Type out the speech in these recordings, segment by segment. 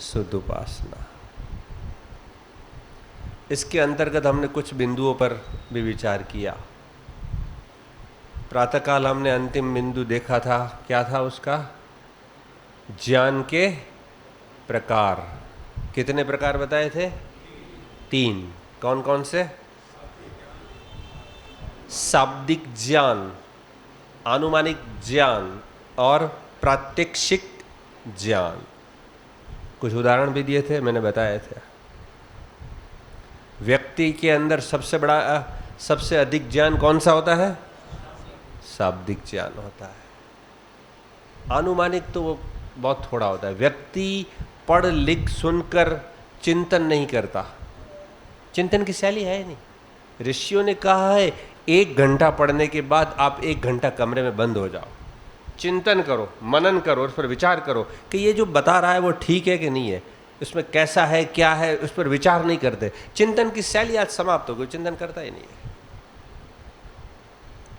शुद्ध उपासना। इसके अंतर्गत हमने कुछ बिंदुओं पर भी विचार किया। प्रातःकाल हमने अंतिम बिंदु देखा था, क्या था उसका? ज्ञान के प्रकार। कितने प्रकार बताए थे? 3। कौन कौन से? शाब्दिक ज्ञान, आनुमानिक ज्ञान और प्रात्यक्षिक ज्ञान। कुछ उदाहरण भी दिए थे, मैंने बताए थे। व्यक्ति के अंदर सबसे अधिक ज्ञान कौन सा होता है? शाब्दिक ज्ञान होता है। आनुमानिक तो वो बहुत थोड़ा होता है। व्यक्ति पढ़ लिख सुनकर चिंतन नहीं करता, चिंतन की शैली है ही नहीं। ऋषियों ने कहा है 1 घंटा पढ़ने के बाद आप 1 घंटा कमरे में बंद हो जाओ, चिंतन करो, मनन करो, उस पर विचार करो कि ये जो बता रहा है वो ठीक है कि नहीं है, उसमें कैसा है क्या है, उस पर विचार नहीं करते। चिंतन की शैली आज समाप्त हो गई, चिंतन करता ही नहीं है।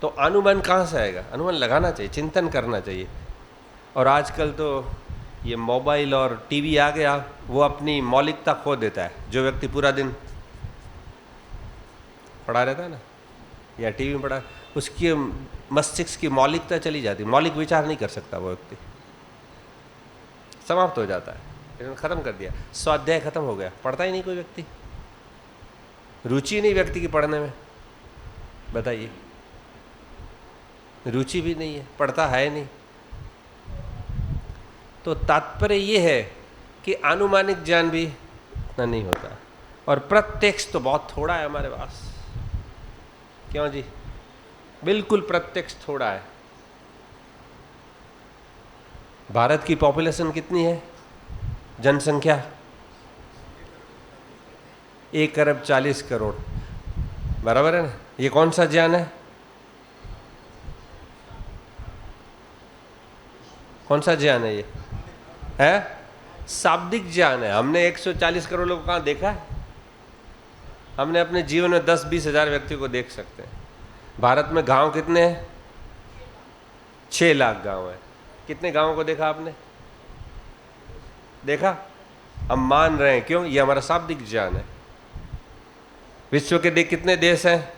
तो अनुमान कहाँ से आएगा? अनुमान लगाना चाहिए, चिंतन करना चाहिए। और आजकल तो ये मोबाइल और टीवी आ गया, वो अपनी मौलिकता खो देता है। जो व्यक्ति पूरा दिन पढ़ा रहता है ना, या टीवी में पढ़ा, उसकी मस्तिष्क की मौलिकता चली जाती, मौलिक विचार नहीं कर सकता वो व्यक्ति, समाप्त हो जाता है। इन्होंने खत्म कर दिया, स्वाध्याय खत्म हो गया, पढ़ता ही नहीं कोई व्यक्ति, रुचि नहीं व्यक्ति की पढ़ने में। बताइए, रुचि भी नहीं है, पढ़ता है नहीं। तो तात्पर्य ये है कि आनुमानिक ज्ञान भी इतना नहीं होता, और प्रत्यक्ष तो बहुत थोड़ा है हमारे पास। क्यों जी? बिल्कुल प्रत्यक्ष थोड़ा है। भारत की पॉपुलेशन कितनी है? जनसंख्या 1 अरब 40 करोड़, बराबर है ना? ये कौन सा ज्ञान है? कौन सा ज्ञान है ये? है शाब्दिक ज्ञान है। हमने 140 करोड़ लोगों को कहाँ देखा है? हमने अपने जीवन में 10-20 हजार व्यक्तियों को देख सकते हैं। भारत में गांव कितने हैं? 6 लाख गांव है। कितने गांवों को देखा आपने? देखा? हम मान रहे हैं, क्यों? ये हमारा शाब्दिक ज्ञान है। विश्व के कितने देश हैं?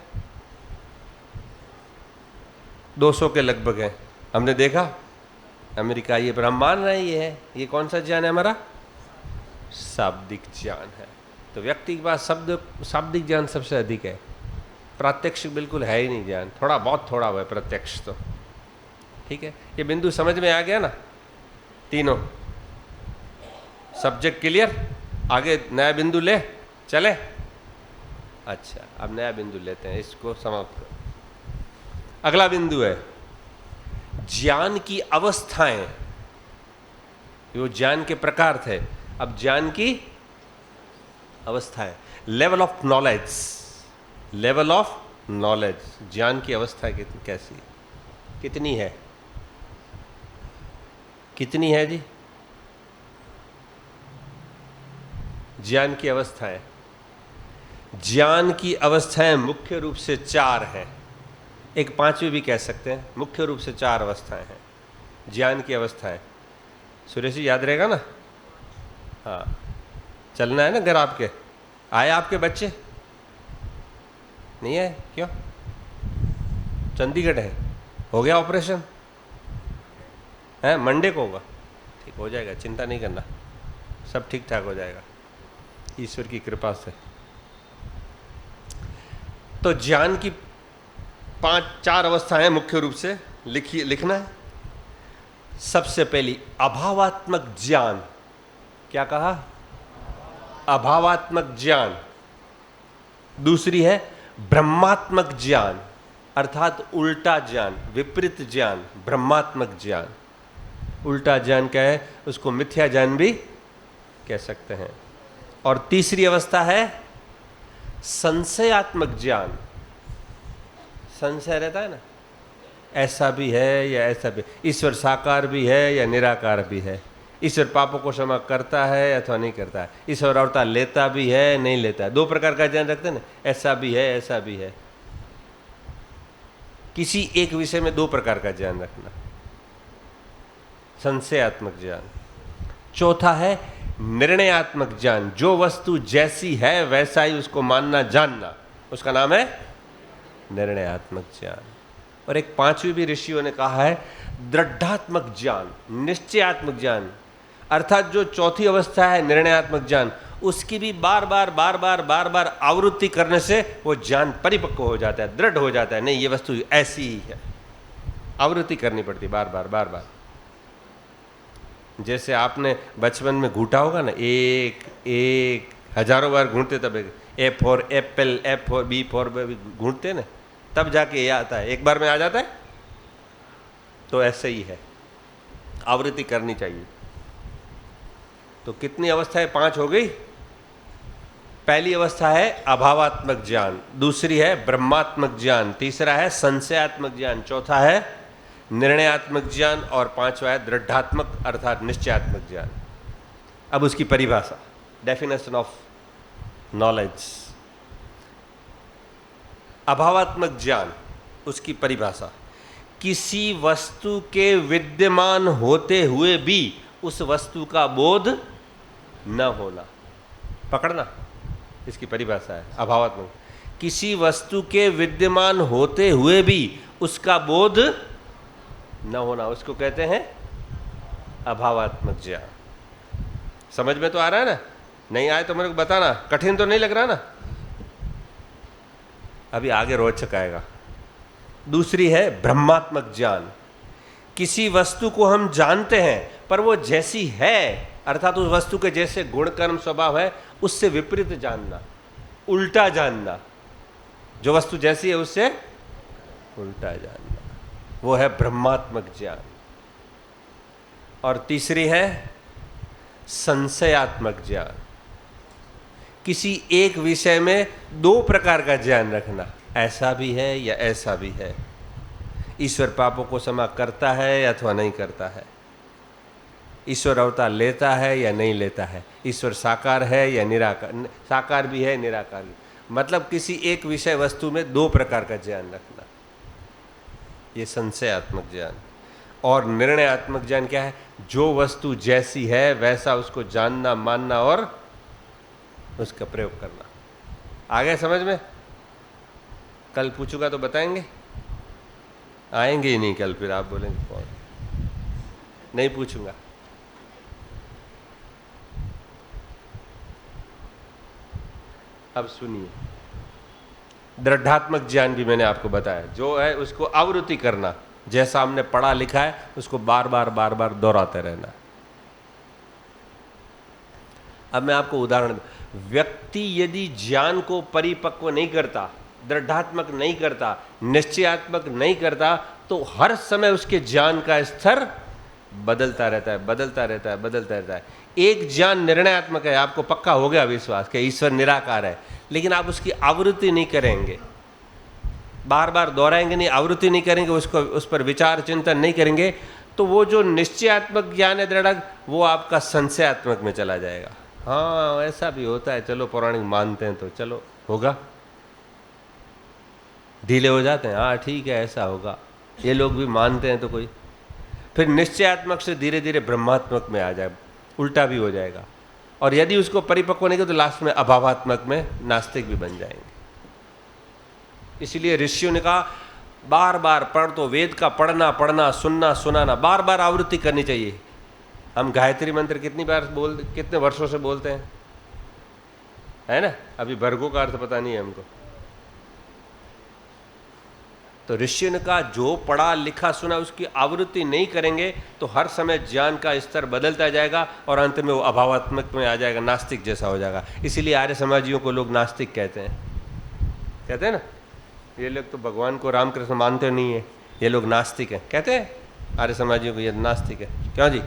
200 के लगभग हैं। हमने देखा अमेरिका, ये पर हम मान रहे हैं ये है। ये कौन सा ज्ञान है हमारा? शाब्दिक ज्ञान है। तो व्यक्ति के पास शाब्दिक ज्ञान सबसे अधिक है, प्रात्यक्षिक बिल्कुल है ही नहीं ज्ञान, थोड़ा बहुत थोड़ा हुआ है प्रत्यक्ष तो। ठीक है, ये बिंदु समझ में आ गया ना? तीनों सब्जेक्ट क्लियर? आगे नया बिंदु ले चले? अच्छा, अब नया बिंदु लेते हैं, इसको समाप्त करो। अगला बिंदु है ज्ञान की अवस्थाएं। वो ज्ञान के प्रकार थे, अब ज्ञान की अवस्थाएं। Level of knowledge, level of knowledge, ज्ञान की अवस्था कैसी, कितनी है? कितनी है जी ज्ञान की अवस्थाएं? ज्ञान की अवस्थाएं मुख्य रूप से 4 हैं, एक 5वीं भी कह सकते हैं। मुख्य रूप से 4 अवस्थाएं हैं ज्ञान की अवस्थाएं। सुरेश जी याद रहेगा ना? हाँ, चलना है ना घर आपके? आए आपके बच्चे? नहीं आए? क्यों? चंडीगढ़ है, हो गया ऑपरेशन है? मंडे को होगा, ठीक हो जाएगा, चिंता नहीं करना, सब ठीक ठाक हो जाएगा ईश्वर की कृपा से। तो ज्ञान की 4 अवस्थाएं मुख्य रूप से लिखना है। सबसे पहली अभावात्मक ज्ञान। क्या कहा? अभावात्मक ज्ञान। दूसरी है ब्रह्मात्मक ज्ञान, अर्थात उल्टा ज्ञान, विपरीत ज्ञान, ब्रह्मात्मक ज्ञान। उल्टा ज्ञान क्या है? उसको मिथ्या ज्ञान भी कह सकते हैं। और तीसरी अवस्था है संशयात्मक ज्ञान। संशय रहता है ना, ऐसा भी है या ऐसा भी, ईश्वर साकार भी है या निराकार भी है, ईश्वर पापों को क्षमा करता है अथवा नहीं करता है, ईश्वर अवतार लेता भी है नहीं लेता है। 2 प्रकार का ज्ञान रखते हैं ना, ऐसा भी है ऐसा भी है। किसी एक विषय में 2 प्रकार का ज्ञान रखना, संशयात्मक ज्ञान। चौथा है निर्णयात्मक ज्ञान, जो वस्तु जैसी है वैसा ही उसको मानना जानना, उसका नाम है निर्णयात्मक ज्ञान। और एक पांचवी भी ऋषियों ने कहा है दृढ़ात्मक ज्ञान, निश्चयात्मक ज्ञान, अर्थात जो चौथी अवस्था है निर्णयात्मक ज्ञान, उसकी भी बार बार आवृत्ति करने से वो ज्ञान परिपक्व हो जाता है, दृढ़ हो जाता है, नहीं ये वस्तु ऐसी ही है। आवृत्ति करनी पड़ती बार बार। जैसे आपने बचपन में घूटा होगा ना, एक हजारों बार घूटते, तब A for apple, A for B for घूटते ना, तब जाके ये आता है, एक बार में आ जाता है। तो ऐसे ही है, आवृत्ति करनी चाहिए। तो कितनी अवस्थाएं? 5 हो गई। पहली अवस्था है अभावात्मक ज्ञान, दूसरी है ब्रह्मात्मक ज्ञान, तीसरा है संशयात्मक ज्ञान, चौथा है निर्णयात्मक ज्ञान और पांचवा है दृढ़ात्मक अर्थात निश्चयात्मक ज्ञान। अब उसकी परिभाषा, डेफिनेशन ऑफ नॉलेज। अभावात्मक ज्ञान, उसकी परिभाषा, किसी वस्तु के विद्यमान होते हुए भी उस वस्तु का बोध न होना। पकड़ना, इसकी परिभाषा है अभावात्मक। किसी वस्तु के विद्यमान होते हुए भी उसका बोध न होना, उसको कहते हैं अभावात्मक ज्ञान। समझ में तो आ रहा है ना? नहीं आए तो मेरे को बताना, कठिन तो नहीं लग रहा ना? अभी आगे रोचक आएगा। दूसरी है ब्रह्मात्मक ज्ञान, किसी वस्तु को हम जानते हैं पर वो जैसी है, अर्थात उस वस्तु के जैसे गुण कर्म स्वभाव है उससे विपरीत जानना, उल्टा जानना, जो वस्तु जैसी है उससे उल्टा जानना, वो है ब्रह्मात्मक ज्ञान। और तीसरी है संशयात्मक ज्ञान, किसी एक विषय में 2 प्रकार का ज्ञान रखना, ऐसा भी है या ऐसा भी है। ईश्वर पापों को क्षमा करता है अथवा नहीं करता है, ईश्वर अवतार लेता है या नहीं लेता है, ईश्वर साकार है या निराकार, साकार भी है निराकार भी, मतलब किसी एक विषय वस्तु में 2 प्रकार का ज्ञान रखना, ये संशयात्मक ज्ञान। और निर्णयात्मक ज्ञान क्या है? जो वस्तु जैसी है वैसा उसको जानना, मानना और उसका प्रयोग करना। आ गया समझ में? कल पूछूंगा तो बताएंगे? आएंगे ही नहीं कल, फिर आप बोलेंगे कौन, नहीं पूछूंगा। अब सुनिए, दृढ़ात्मक ज्ञान भी मैंने आपको बताया, जो है उसको आवृत्ति करना, जैसा हमने पढ़ा लिखा है उसको बार बार दोहराते रहना। अब मैं आपको उदाहरण, व्यक्ति यदि ज्ञान को परिपक्व नहीं करता, दृढ़ात्मक नहीं करता, निश्चयात्मक नहीं करता, तो हर समय उसके ज्ञान का स्तर बदलता रहता है। एक ज्ञान निर्णयात्मक है, आपको पक्का हो गया विश्वास कि ईश्वर निराकार है, लेकिन आप उसकी आवृत्ति नहीं करेंगे, बार बार दोहराएंगे नहीं, आवृत्ति नहीं करेंगे, उसको उस पर विचार चिंतन नहीं करेंगे, तो वो जो निश्चयात्मक ज्ञान है दृढ़, वो आपका संशयात्मक में चला जाएगा। हाँ ऐसा भी होता है, चलो पौराणिक मानते हैं तो चलो होगा, ढीले हो जाते हैं, हाँ ठीक है ऐसा होगा, ये लोग भी मानते हैं तो कोई, फिर निश्चयात्मक से धीरे धीरे ब्रह्मात्मक में आ जाए, उल्टा भी हो जाएगा। और यदि उसको परिपक्व नहीं किया तो लास्ट में अभावात्मक में नास्तिक भी बन जाएंगे। इसलिए ऋषियों ने कहा बार बार पढ़, तो वेद का पढ़ना सुनना सुनाना, बार बार आवृत्ति करनी चाहिए। हम गायत्री मंत्र कितने वर्षों से बोलते हैं, है ना? अभी भर्गों का अर्थ पता नहीं है हमको। तो ऋषियों ने कहा जो पढ़ा लिखा सुना उसकी आवृत्ति नहीं करेंगे तो हर समय ज्ञान का स्तर बदलता जाएगा और अंत में वो अभावात्मक में आ जाएगा, नास्तिक जैसा हो जाएगा। इसीलिए आर्य समाजियों को लोग नास्तिक कहते हैं ना, ये लोग तो भगवान को रामकृष्ण मानते नहीं है, ये लोग नास्तिक हैं, कहते हैं आर्य समाजियों को ये नास्तिक है। क्यों जी?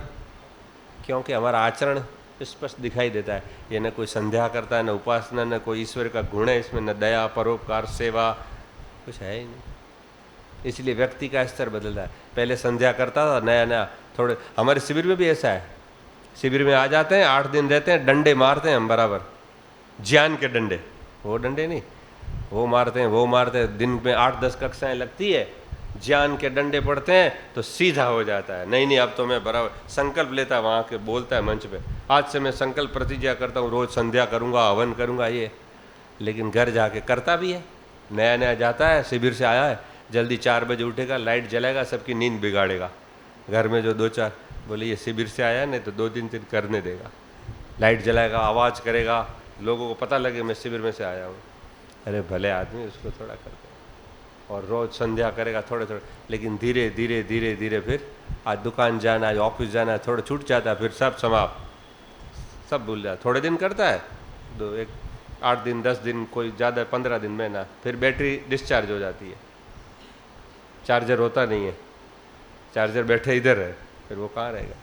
क्योंकि हमारा आचरण स्पष्ट दिखाई देता है, ये न कोई संध्या करता है, न उपासना, न कोई ईश्वर का गुण है इसमें, न दया परोपकार सेवा, कुछ है ही नहीं। इसलिए व्यक्ति का स्तर बदलता है। पहले संध्या करता था, नया थोड़े, हमारे शिविर में भी ऐसा है, शिविर में आ जाते हैं, 8 दिन रहते हैं, डंडे मारते हैं हम बराबर, ज्ञान के डंडे, वो डंडे नहीं, वो मारते हैं, दिन में 8-10 कक्षाएं लगती है, ज्ञान के डंडे पड़ते हैं तो सीधा हो जाता है। नहीं नहीं, अब तो मैं बराबर संकल्प लेता है, वहाँ के बोलता है मंच पे, आज से मैं संकल्प प्रतिज्ञा करता हूँ, रोज संध्या करूँगा, हवन करूँगा ये। लेकिन घर जाके करता भी है। नया नया जाता है, शिविर से आया है, जल्दी 4 बजे उठेगा, लाइट जलाएगा, सबकी नींद बिगाड़ेगा। घर में जो 2-4 बोले ये शिविर से आया है, नहीं तो 2-3 दिन करने देगा, लाइट जलाएगा, आवाज़ करेगा, लोगों को पता लगे मैं शिविर में से आया हूँ। अरे भले आदमी, उसको थोड़ा करते हैं। और रोज़ संध्या करेगा थोड़े थोड़े, लेकिन धीरे धीरे धीरे धीरे फिर आज दुकान जाना, आज ऑफिस जाना, थोड़ा छूट जाता है, फिर सब समाप्त, सब भूल जाता। थोड़े दिन करता है, 8 दिन 10 दिन, कोई ज़्यादा 15 दिन में ना, फिर बैटरी डिस्चार्ज हो जाती है, चार्जर होता नहीं है, चार्जर बैठे इधर है, फिर वो कहाँ रहेगा।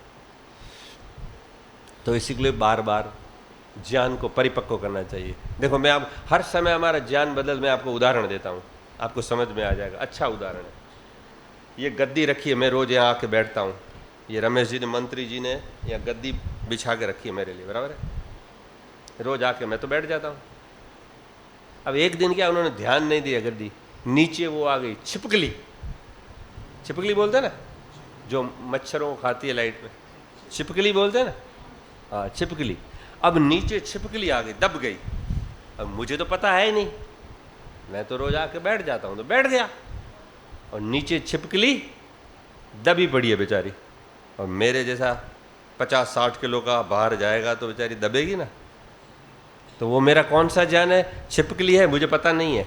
तो इसी के लिए बार बार ज्ञान को परिपक्व करना चाहिए। देखो मैं अब हर समय हमारा ज्ञान बदल, मैं आपको उदाहरण देता हूँ, आपको समझ में आ जाएगा। अच्छा उदाहरण है, ये गद्दी रखी है, मैं रोज़ यहाँ आके बैठता हूँ, ये रमेश जी ने, मंत्री जी ने यहाँ गद्दी बिछा के रखी है मेरे लिए, बराबर है, रोज़ आके मैं तो बैठ जाता हूँ। अब एक दिन क्या, उन्होंने ध्यान नहीं दिया, गद्दी नीचे वो आ गई छिपकली, छिपकली बोलते हैं ना, जो मच्छरों को खाती है लाइट में, छिपकली बोलते हैं ना, हाँ छिपकली। अब नीचे छिपकली आ गई, दब गई। अब मुझे तो पता है ही नहीं, मैं तो रोज आके बैठ जाता हूँ, तो बैठ गया, और नीचे छिपकली दबी पड़ी है बेचारी। और मेरे जैसा 50-60 किलो का बाहर जाएगा तो बेचारी दबेगी ना। तो वो मेरा कौन सा ज्ञान है? छिपकली है, मुझे पता नहीं है,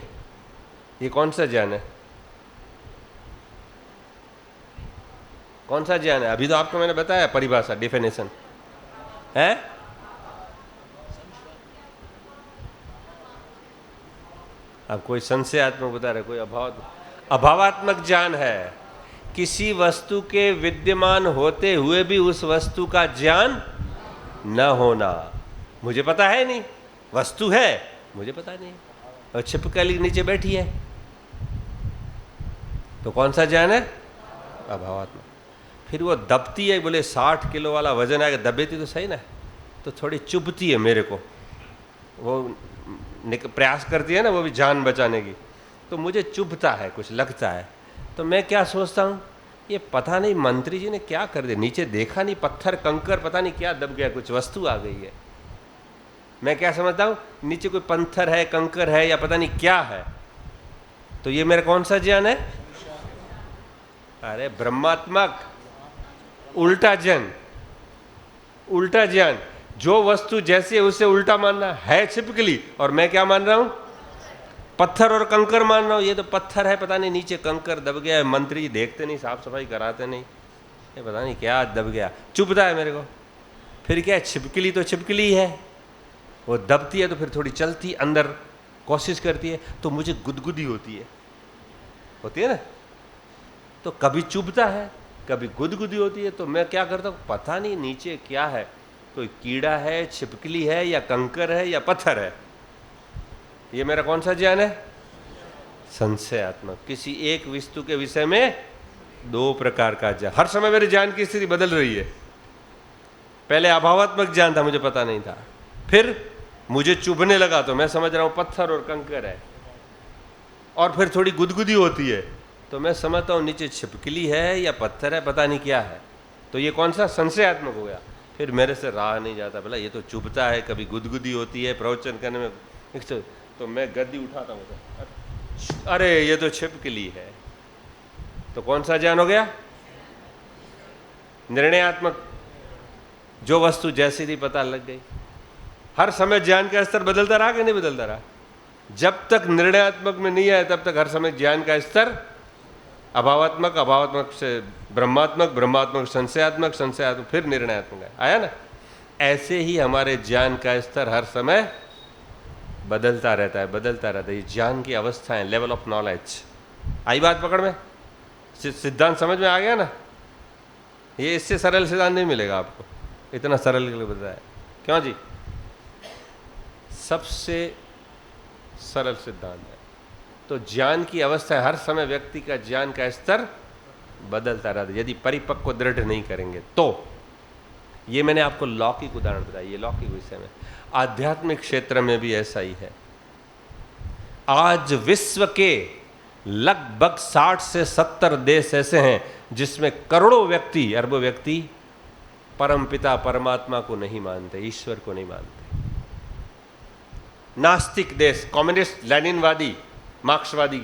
ये कौन सा ज्ञान है? कौन सा ज्ञान है? अभी तो आपको मैंने बताया परिभाषा, डिफिनेशन है। अब कोई संशयात्मक बता रहे, कोई अभावात्मक ज्ञान है। किसी वस्तु के विद्यमान होते हुए भी उस वस्तु का ज्ञान न होना। मुझे पता है नहीं, वस्तु है मुझे पता नहीं, और छिपकली नीचे बैठी है, तो कौन सा ज्ञान है? अभावात्मक। फिर वो दबती है, बोले 60 किलो वाला वजन आएगा, दबेती तो सही ना, तो थोड़ी चुभती है मेरे को, वो प्रयास करती है ना वो भी जान बचाने की, तो मुझे चुभता है, कुछ लगता है। तो मैं क्या सोचता हूँ, ये पता नहीं मंत्री जी ने क्या कर दिया, नीचे देखा नहीं, पत्थर कंकर पता नहीं क्या दब गया, कुछ वस्तु आ गई है। मैं क्या समझता हूँ, नीचे कोई पत्थर है, कंकर है, या पता नहीं क्या है। तो ये मेरा कौन सा ज्ञान है? अरे ब्रह्मात्मक, उल्टा ज्ञान, उल्टा ज्ञान। जो वस्तु जैसी है उससे उल्टा मानना है छिपकली, और मैं क्या मान रहा हूं? पत्थर और कंकर मान रहा हूं। ये तो पत्थर है, पता नहीं नीचे कंकर दब गया है, मंत्री जी देखते नहीं, साफ सफाई कराते नहीं, ये पता नहीं क्या दब गया, चुभता है मेरे को। फिर क्या है, छिपकली तो छिपकली है, वो दबती है तो फिर थोड़ी चलती अंदर, कोशिश करती है, तो मुझे गुदगुदी होती है ना, तो कभी चुभता है, कभी गुदगुदी होती है। तो मैं क्या करता हूँ, पता नहीं नीचे क्या है, कोई कीड़ा है, छिपकली है, या कंकर है, या पत्थर है। ये मेरा कौन सा ज्ञान है? संशयात्मक। किसी एक वस्तु के विषय में 2 प्रकार का ज्ञान। हर समय मेरे ज्ञान की स्थिति बदल रही है। पहले अभावात्मक ज्ञान था, मुझे पता नहीं था, फिर मुझे चुभने लगा तो मैं समझ रहा हूं पत्थर और कंकर है, और फिर थोड़ी गुदगुदी होती है तो मैं समझता हूं नीचे छिपकली है या पत्थर है, पता नहीं क्या है। तो ये कौन सा? संशयात्मक हो गया। फिर मेरे से रहा नहीं जाता, बोला ये तो चुभता है, कभी गुदगुदी होती है, प्रवचन करने में, तो मैं गद्दी उठाता हूँ, अरे ये तो छिपकली है। तो कौन सा ज्ञान हो गया? निर्णयात्मक। जो वस्तु जैसी थी पता लग गई। हर समय ज्ञान का स्तर बदलता रहा कि नहीं बदलता रहा? जब तक निर्णयात्मक में नहीं आया तब तक हर समय ज्ञान का स्तर अभावात्मक, अभावात्मक से ब्रह्मात्मक, ब्रह्मात्मक संशयात्मक, संशयात्मक फिर निर्णयात्मक आया ना। ऐसे ही हमारे ज्ञान का स्तर हर समय बदलता रहता है, बदलता रहता है। ये ज्ञान की अवस्थाएं, लेवल ऑफ नॉलेज। आई बात पकड़ में? सिद्धांत समझ में आ गया ना? ये इससे सरल सिद्धांत नहीं मिलेगा आपको, इतना सरल के लिए बताया। क्यों जी? सबसे सरल सिद्धांत है। तो ज्ञान की अवस्था हर समय व्यक्ति का ज्ञान का स्तर बदलता रहता है, यदि परिपक्व दृढ़ नहीं करेंगे तो। ये मैंने आपको लौकिक उदाहरण बताया, ये लौकिक विषय में। आध्यात्मिक क्षेत्र में भी ऐसा ही है। आज विश्व के लगभग 60 से 70 देश ऐसे हैं जिसमें करोड़ों व्यक्ति, अरबों व्यक्ति परमपिता परमात्मा को नहीं मानते, ईश्वर को नहीं मानते। नास्तिक देश, कम्युनिस्ट, लेनिनवादी, मार्क्सवादी,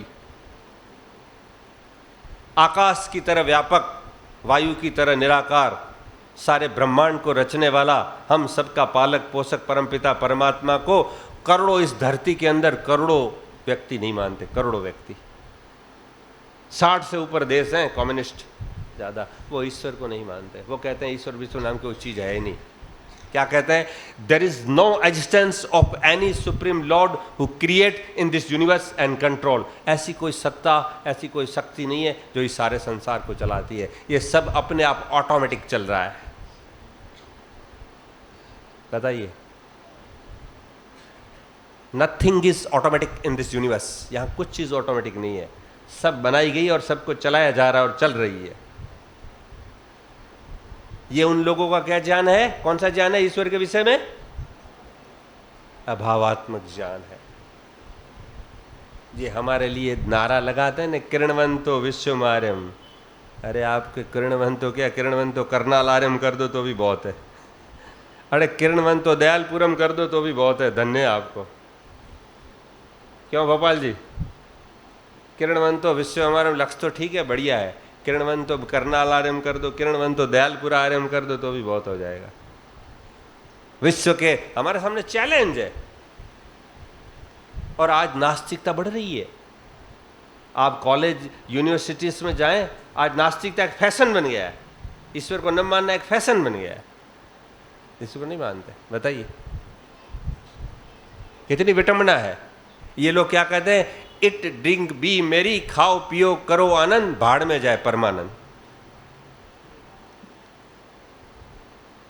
आकाश की तरह व्यापक, वायु की तरह निराकार, सारे ब्रह्मांड को रचने वाला, हम सबका पालक पोषक परमपिता परमात्मा को करोड़ों, इस धरती के अंदर करोड़ों व्यक्ति नहीं मानते, करोड़ों व्यक्ति। 60 से ऊपर देश हैं कम्युनिस्ट ज़्यादा, वो ईश्वर को नहीं मानते। वो कहते हैं ईश्वर विश्व नाम की कोई चीज़ है ही नहीं। क्या कहते हैं? There is no existence of any supreme lord who create in this universe and control. ऐसी कोई सत्ता, ऐसी कोई शक्ति नहीं है जो इस सारे संसार को चलाती है। ये सब अपने आप ऑटोमेटिक चल रहा है। बताइए, nothing is automatic in this universe. यहां कुछ चीज ऑटोमेटिक नहीं है, सब बनाई गई और सबको चलाया जा रहा है और चल रही है। ये उन लोगों का क्या ज्ञान है? कौन सा ज्ञान है ईश्वर के विषय में? अभावात्मक ज्ञान है। ये हमारे लिए नारा लगाते हैं ना, किरणवंतो विश्वमार्यम। अरे आपके किरणवंतो क्या, किरणवंतो करनाल आर्यम कर दो तो भी बहुत है। अरे किरणवंतो दयालपुरम कर दो तो भी बहुत है, धन्य है आपको। क्यों भोपाल जी? किरणवंतो विश्वमार्यम लक्ष्य तो ठीक है, बढ़िया है। किरणवंतो करनाल आर्यम कर दो, किरणवंतो दयालपुरा आर्यम कर दो तो भी बहुत हो जाएगा। विश्व के हमारे सामने चैलेंज है। और आज नास्तिकता बढ़ रही है। आप कॉलेज यूनिवर्सिटीज में जाएं, आज नास्तिकता एक फैशन बन गया है। ईश्वर को न मानना एक फैशन बन गया है। ईश्वर को नहीं मानते। बताइए कितनी विटंबना है। ये लोग क्या कहते हैं? इट ड्रिंक बी मेरी, खाओ पियो करो आनंद, भाड़ में जाए परमानंद।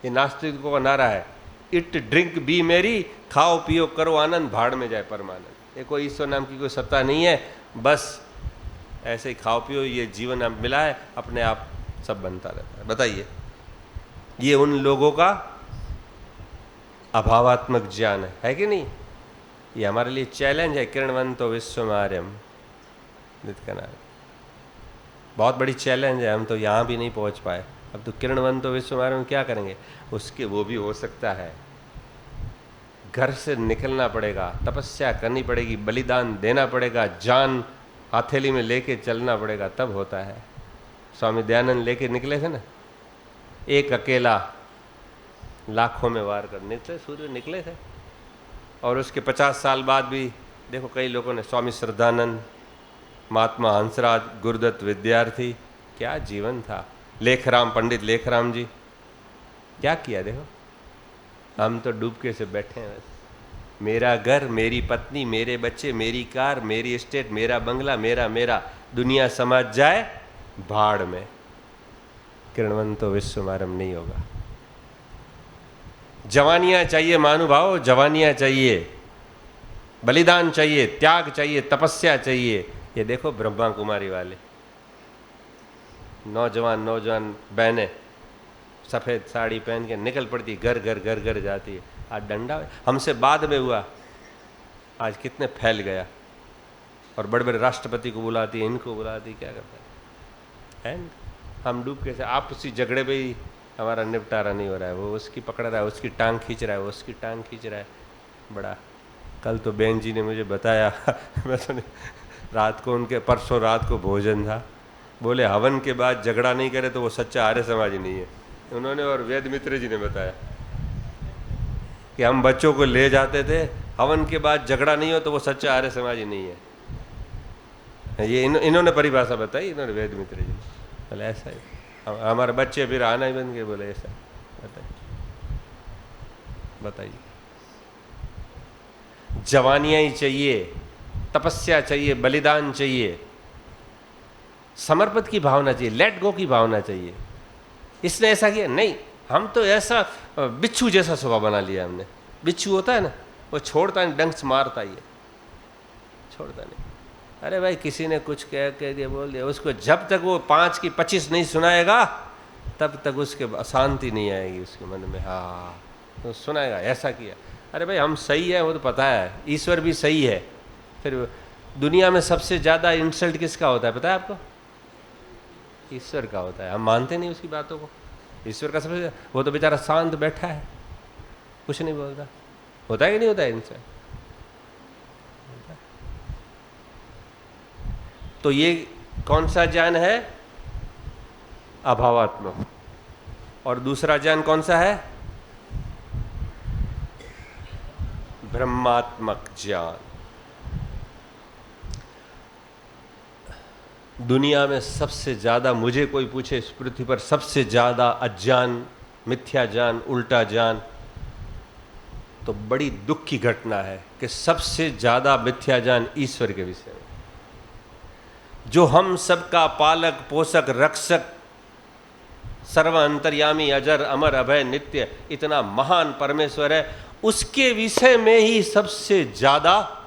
ये नास्तिकों का नारा है। इट ड्रिंक बी मेरी, खाओ पियो करो आनंद, भाड़ में जाए परमानंद। ये कोई ईश्वर नाम की कोई सत्ता नहीं है, बस ऐसे ही खाओ पियो, ये जीवन अब मिला है, अपने आप सब बनता रहता है। बताइए, ये उन लोगों का अभावात्मक ज्ञान है कि नहीं? ये हमारे लिए चैलेंज है। किरणवंतो विश्वमार्यम, बहुत बड़ी चैलेंज है। हम तो यहाँ भी नहीं पहुँच पाए। अब तो किरणवंतो विश्वमार्यम क्या करेंगे? उसके वो भी हो सकता है। घर से निकलना पड़ेगा, तपस्या करनी पड़ेगी, बलिदान देना पड़ेगा, जान हथेली में लेके चलना पड़ेगा, तब होता है। स्वामी दयानंद लेके निकले थे ना, एक अकेला लाखों में वार कर निकले, सूर्य निकले थे। और उसके 50 साल बाद भी देखो कई लोगों ने, स्वामी श्रद्धानंद, महात्मा हंसराज, गुरुदत्त विद्यार्थी, क्या जीवन था। लेखराम, पंडित लेखराम जी क्या किया देखो। हम तो डूबके से बैठे हैं बस। मेरा घर, मेरी पत्नी, मेरे बच्चे, मेरी कार, मेरी एस्टेट, मेरा बंगला, मेरा मेरा, दुनिया समझ जाए भाड़ में। किरणवंतो विश्वमार्यम नहीं होगा। जवानियां चाहिए महानुभाव, जवानियां चाहिए, बलिदान चाहिए, त्याग चाहिए, तपस्या चाहिए। ये देखो ब्रह्मा कुमारी वाले नौजवान बहनें सफ़ेद साड़ी पहन के निकल पड़ती, घर घर घर घर जाती है। आज डंडा हमसे बाद में हुआ, आज कितने फैल गया। और बड़े बड़े राष्ट्रपति को बुलाती है, इनको बुलाती, क्या करता है। हम डूब के से आपसी झगड़े में ही हमारा निपटारा नहीं हो रहा है। वो उसकी पकड़ रहा है, उसकी टांग खींच रहा है, वो उसकी टांग खींच रहा है। बड़ा कल तो बहन जी ने मुझे बताया मैं तो रात को उनके, परसों रात को भोजन था, बोले हवन के बाद झगड़ा नहीं करे तो वो सच्चा आर्य समाजी नहीं है। उन्होंने और वेद मित्र जी ने बताया कि हम बच्चों को ले जाते थे, हवन के बाद झगड़ा नहीं हो तो वो सच्चा आर्य समाजी नहीं है। ये इन्होंने परिभाषा बताई, इन्होंने वेद मित्र जी ने। बोले ऐसा ही हमारे बच्चे फिर आना ही बन गए। बोले ऐसा। बताइए, जवानियां ही चाहिए, तपस्या चाहिए, बलिदान चाहिए, समर्पित की भावना चाहिए, लेट गो की भावना चाहिए। इसने ऐसा किया नहीं, हम तो ऐसा बिच्छू जैसा स्वभाव बना लिया हमने। बिच्छू होता है ना, वो छोड़ता नहीं, डंक से मारता ही है, छोड़ता नहीं। अरे भाई किसी ने कुछ कह दिया, बोल दिया, उसको जब तक वो 5 की 25 नहीं सुनाएगा तब तक उसके शांति नहीं आएगी उसके मन में। हाँ तो सुनाएगा ऐसा किया। अरे भाई हम सही है, वो तो पता है, ईश्वर भी सही है। फिर दुनिया में सबसे ज्यादा इंसल्ट किसका होता है पता है आपको? ईश्वर का होता है। हम मानते नहीं उसकी बातों को। ईश्वर का सबसे, वो तो बेचारा शांत बैठा है, कुछ नहीं बोलता। होता है कि नहीं होता है इनसे? तो ये कौन सा ज्ञान है? अभावात्मक। और दूसरा ज्ञान कौन सा है? ब्रह्मात्मक ज्ञान। दुनिया में सबसे ज्यादा, मुझे कोई पूछे इस पृथ्वी पर सबसे ज्यादा अज्ञान, मिथ्या ज्ञान, उल्टा ज्ञान, तो बड़ी दुख की घटना है कि सबसे ज्यादा मिथ्या ज्ञान ईश्वर के विषय में। जो हम सबका पालक, पोषक, रक्षक, सर्व अंतर्यामी, अजर, अमर, अभय, नित्य, इतना महान परमेश्वर है, उसके विषय में ही सबसे ज्यादा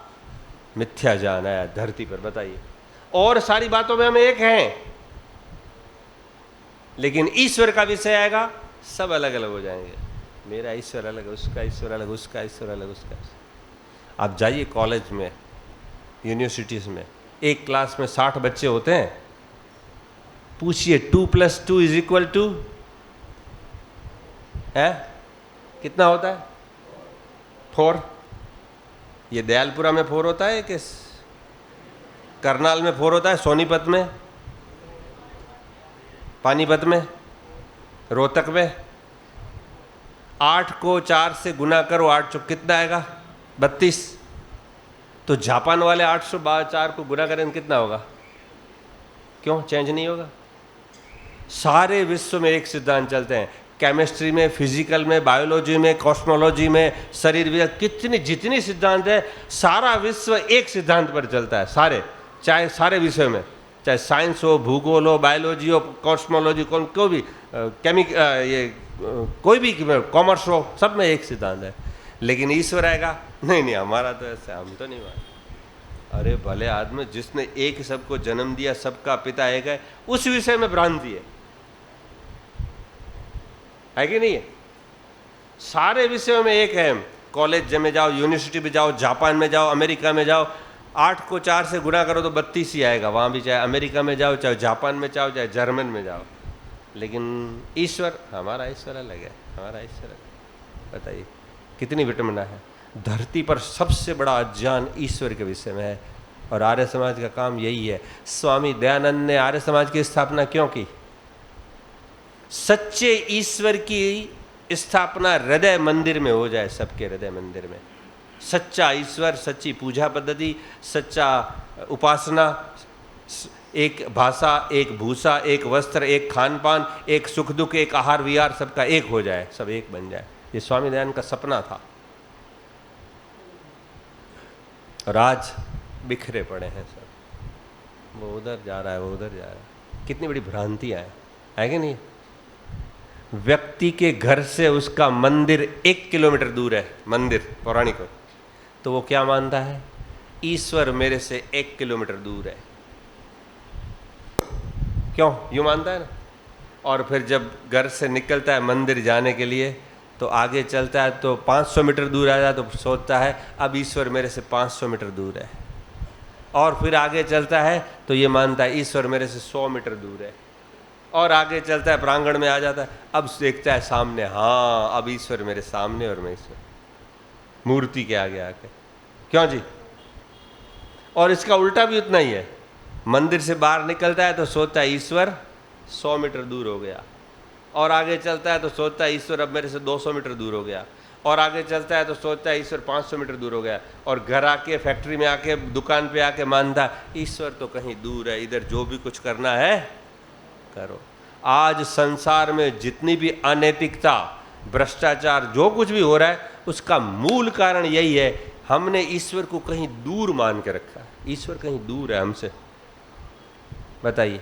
मिथ्या ज्ञान आया धरती पर। बताइए, और सारी बातों में हम एक हैं, लेकिन ईश्वर का विषय आएगा सब अलग अलग हो जाएंगे। मेरा ईश्वर अलग है, उसका ईश्वर अलग, उसका ईश्वर अलग, उसका। आप जाइए कॉलेज में, यूनिवर्सिटीज में, एक क्लास में 60 बच्चे होते हैं, पूछिए 2 + 2 = है कितना होता है? 4। ये दयालपुरा में 4 होता है कि करनाल में 4 होता है? सोनीपत में, पानीपत में, रोहतक में? 8 को 4 से गुना करो, 8 चौक कितना आएगा? 32। तो जापान वाले 804 को गुना करें कितना होगा? क्यों चेंज नहीं होगा? सारे विश्व में एक सिद्धांत चलते हैं, केमिस्ट्री में, फिजिकल में, बायोलॉजी में, कॉस्मोलॉजी में, शरीर विज्ञान, कितनी जितनी सिद्धांत है, सारा विश्व एक सिद्धांत पर चलता है। सारे, चाहे सारे विषय में, चाहे साइंस हो, भूगोल हो, बायोलॉजी हो, कॉस्मोलॉजी, कोई भी कोई भी कॉमर्स हो, सब में एक सिद्धांत है। लेकिन ईश्वर आएगा, नहीं हमारा तो ऐसा, हम तो नहीं मानते। अरे भले आदमी, जिसने एक सबको जन्म दिया, सबका पिता एक है, उस विषय में भ्रांति है कि नहीं है? सारे विषयों में एक है। कॉलेज में जाओ, यूनिवर्सिटी में जाओ, जापान में जाओ, अमेरिका में जाओ, 8 को 4 से गुना करो तो 32 ही आएगा वहाँ भी, चाहे अमेरिका में जाओ, चाहे जापान में जाओ, चाहे जर्मन में जाओ। लेकिन ईश्वर, हमारा ईश्वर अलग है, हमारा ईश्वर अलग। बताइए कितनी विटमना है। धरती पर सबसे बड़ा अज्ञान ईश्वर के विषय में है, और आर्य समाज का काम यही है। स्वामी दयानंद ने आर्य समाज की स्थापना क्यों की? सच्चे ईश्वर की स्थापना हृदय मंदिर में हो जाए, सबके हृदय मंदिर में। सच्चा ईश्वर, सच्ची पूजा पद्धति, सच्चा उपासना, एक भाषा, एक भूषा, एक वस्त्र, एक खान पान, एक सुख दुख, एक आहार विहार, सबका एक हो जाए, सब एक बन जाए। ये स्वामी दयानंद का सपना था, और आज बिखरे पड़े हैं सब। वो उधर जा रहा है, वो उधर जा रहा है। कितनी बड़ी भ्रांतियां है कि नहीं? व्यक्ति के घर से उसका मंदिर 1 किलोमीटर दूर है, मंदिर पौराणिक, तो वो क्या मानता है? ईश्वर मेरे से 1 किलोमीटर दूर है। क्यों यूं मानता है ना? और फिर जब घर से निकलता है मंदिर जाने के लिए, तो आगे चलता है तो 500 मीटर दूर आ जाए तो सोचता है अब ईश्वर मेरे से 500 मीटर दूर है। और फिर आगे चलता है तो ये मानता है ईश्वर मेरे से 100 मीटर दूर है। और आगे चलता है, प्रांगण में आ जाता है, अब देखता है सामने, हाँ अब ईश्वर मेरे सामने और मैं ईश्वर मूर्ति के आगे आके। क्यों जी? और इसका उल्टा भी उतना ही है। मंदिर से बाहर निकलता है तो सोचता है ईश्वर 100 मीटर दूर हो गया, और आगे चलता है तो सोचता है ईश्वर अब मेरे से 200 मीटर दूर हो गया, और आगे चलता है तो सोचता है ईश्वर 500 मीटर दूर हो गया, और घर आके, फैक्ट्री में आके, दुकान पे आके मानता है ईश्वर तो कहीं दूर है, इधर जो भी कुछ करना है करो। आज संसार में जितनी भी अनैतिकता, भ्रष्टाचार, जो कुछ भी हो रहा है, उसका मूल कारण यही है, हमने ईश्वर को कहीं दूर मान के रखा है। ईश्वर कहीं दूर है हमसे। बताइए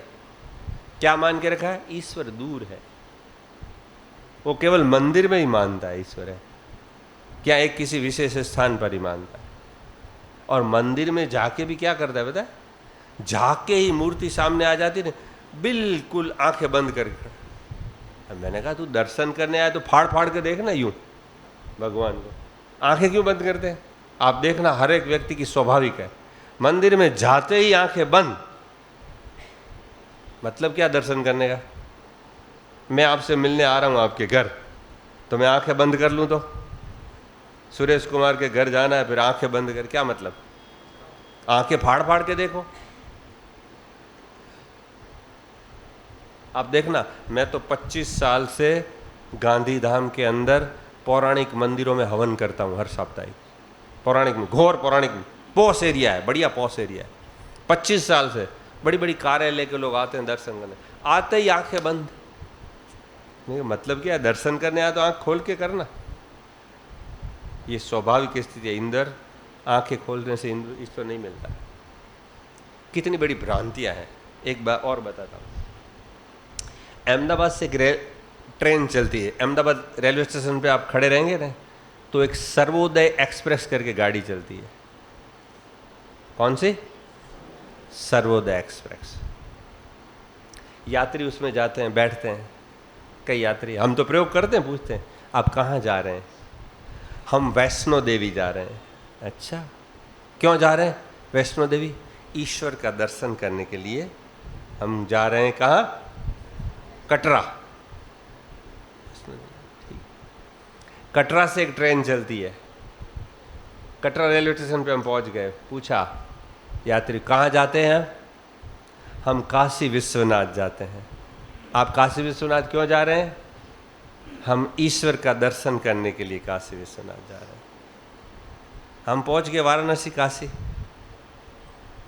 क्या मान के रखा है? ईश्वर दूर है। वो केवल मंदिर में ही मानता है ईश्वर है, क्या एक किसी विशेष स्थान पर ही मानता है। और मंदिर में जाके भी क्या करता है पता है? जाके ही मूर्ति सामने आ जाती है, बिल्कुल आंखें बंद करके। मैंने कहा तू दर्शन करने आया तो फाड़ फाड़ के देखना यूं भगवान को, आंखें क्यों बंद करते हैं? आप देखना, हर एक व्यक्ति की स्वाभाविक है, मंदिर में जाते ही आंखें बंद, मतलब क्या दर्शन करने का? मैं आपसे मिलने आ रहा हूं आपके घर, तो मैं आंखें बंद कर लूं तो? सुरेश कुमार के घर जाना है, फिर आंखें बंद कर, क्या मतलब? आंखें फाड़ फाड़ के देखो। आप देखना, मैं तो 25 साल से गांधीधाम के अंदर पौराणिक मंदिरों में हवन करता हूं हर साप्ताहिक। पौराणिक में, घोर पौराणिक में, पॉश एरिया है, बढ़िया पॉश एरिया है। 25 साल से बड़ी बड़ी कारें लेके लोग आते हैं दर्शन करने, आते ही आंखें बंद। मतलब क्या है? दर्शन करने आए तो आंख खोल के करना, ये स्वाभाविक स्थिति है। इंद्र आंखें खोलने से इंद्र ईश्वर नहीं मिलता। कितनी बड़ी भ्रांतियां हैं। एक बार और बताता हूं। अहमदाबाद से एक ट्रेन चलती है, अहमदाबाद रेलवे स्टेशन पे आप खड़े रहेंगे ना, तो एक सर्वोदय एक्सप्रेस करके गाड़ी चलती है। कौन सी? सर्वोदय एक्सप्रेस। यात्री उसमें जाते हैं, बैठते हैं। कई यात्री, हम तो प्रयोग करते हैं, पूछते हैं आप कहाँ जा रहे हैं? हम वैष्णो देवी जा रहे हैं। अच्छा, क्यों जा रहे हैं वैष्णो देवी? ईश्वर का दर्शन करने के लिए हम जा रहे हैं। कहाँ? कटरा। कटरा से एक ट्रेन चलती है। कटरा रेलवे स्टेशन पे हम पहुंच गए। पूछा यात्री कहाँ जाते हैं? हम काशी विश्वनाथ जाते हैं। आप काशी विश्वनाथ क्यों जा रहे हैं? हम ईश्वर का दर्शन करने के लिए काशी विश्वनाथ जा रहे हैं। हम पहुंच गए वाराणसी, काशी।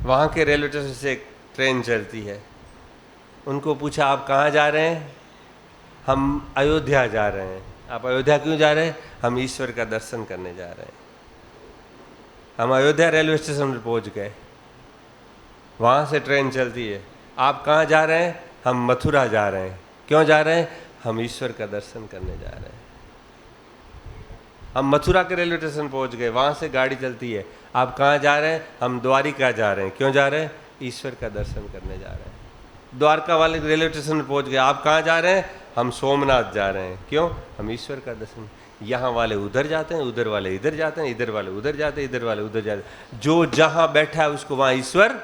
वहाँ के रेलवे स्टेशन से एक ट्रेन चलती है। उनको पूछा आप कहाँ जा रहे हैं? हम अयोध्या जा रहे हैं। आप अयोध्या क्यों जा रहे हैं? हम ईश्वर का दर्शन करने जा रहे हैं। हम अयोध्या रेलवे स्टेशन पर पहुँच गए। वहाँ से ट्रेन चलती है। आप कहाँ जा रहे हैं? हम मथुरा जा रहे हैं। क्यों जा रहे हैं? हम ईश्वर का दर्शन करने जा रहे हैं। हम मथुरा के रेलवे स्टेशन पहुँच गए। वहाँ से गाड़ी चलती है। आप कहाँ जा रहे हैं? हम द्वारिका जा रहे हैं। क्यों जा रहे हैं? ईश्वर का दर्शन करने जा रहे हैं। द्वारका वाले रेलवे स्टेशन पर पहुँच गए। आप कहाँ जा रहे हैं? हम सोमनाथ जा रहे हैं। क्यों? हम ईश्वर का दर्शन। यहाँ वाले उधर जाते हैं, उधर वाले इधर जाते हैं, इधर वाले उधर जाते हैं, इधर वाले उधर जाते हैं। जो जहाँ बैठा है उसको वहाँ ईश्वर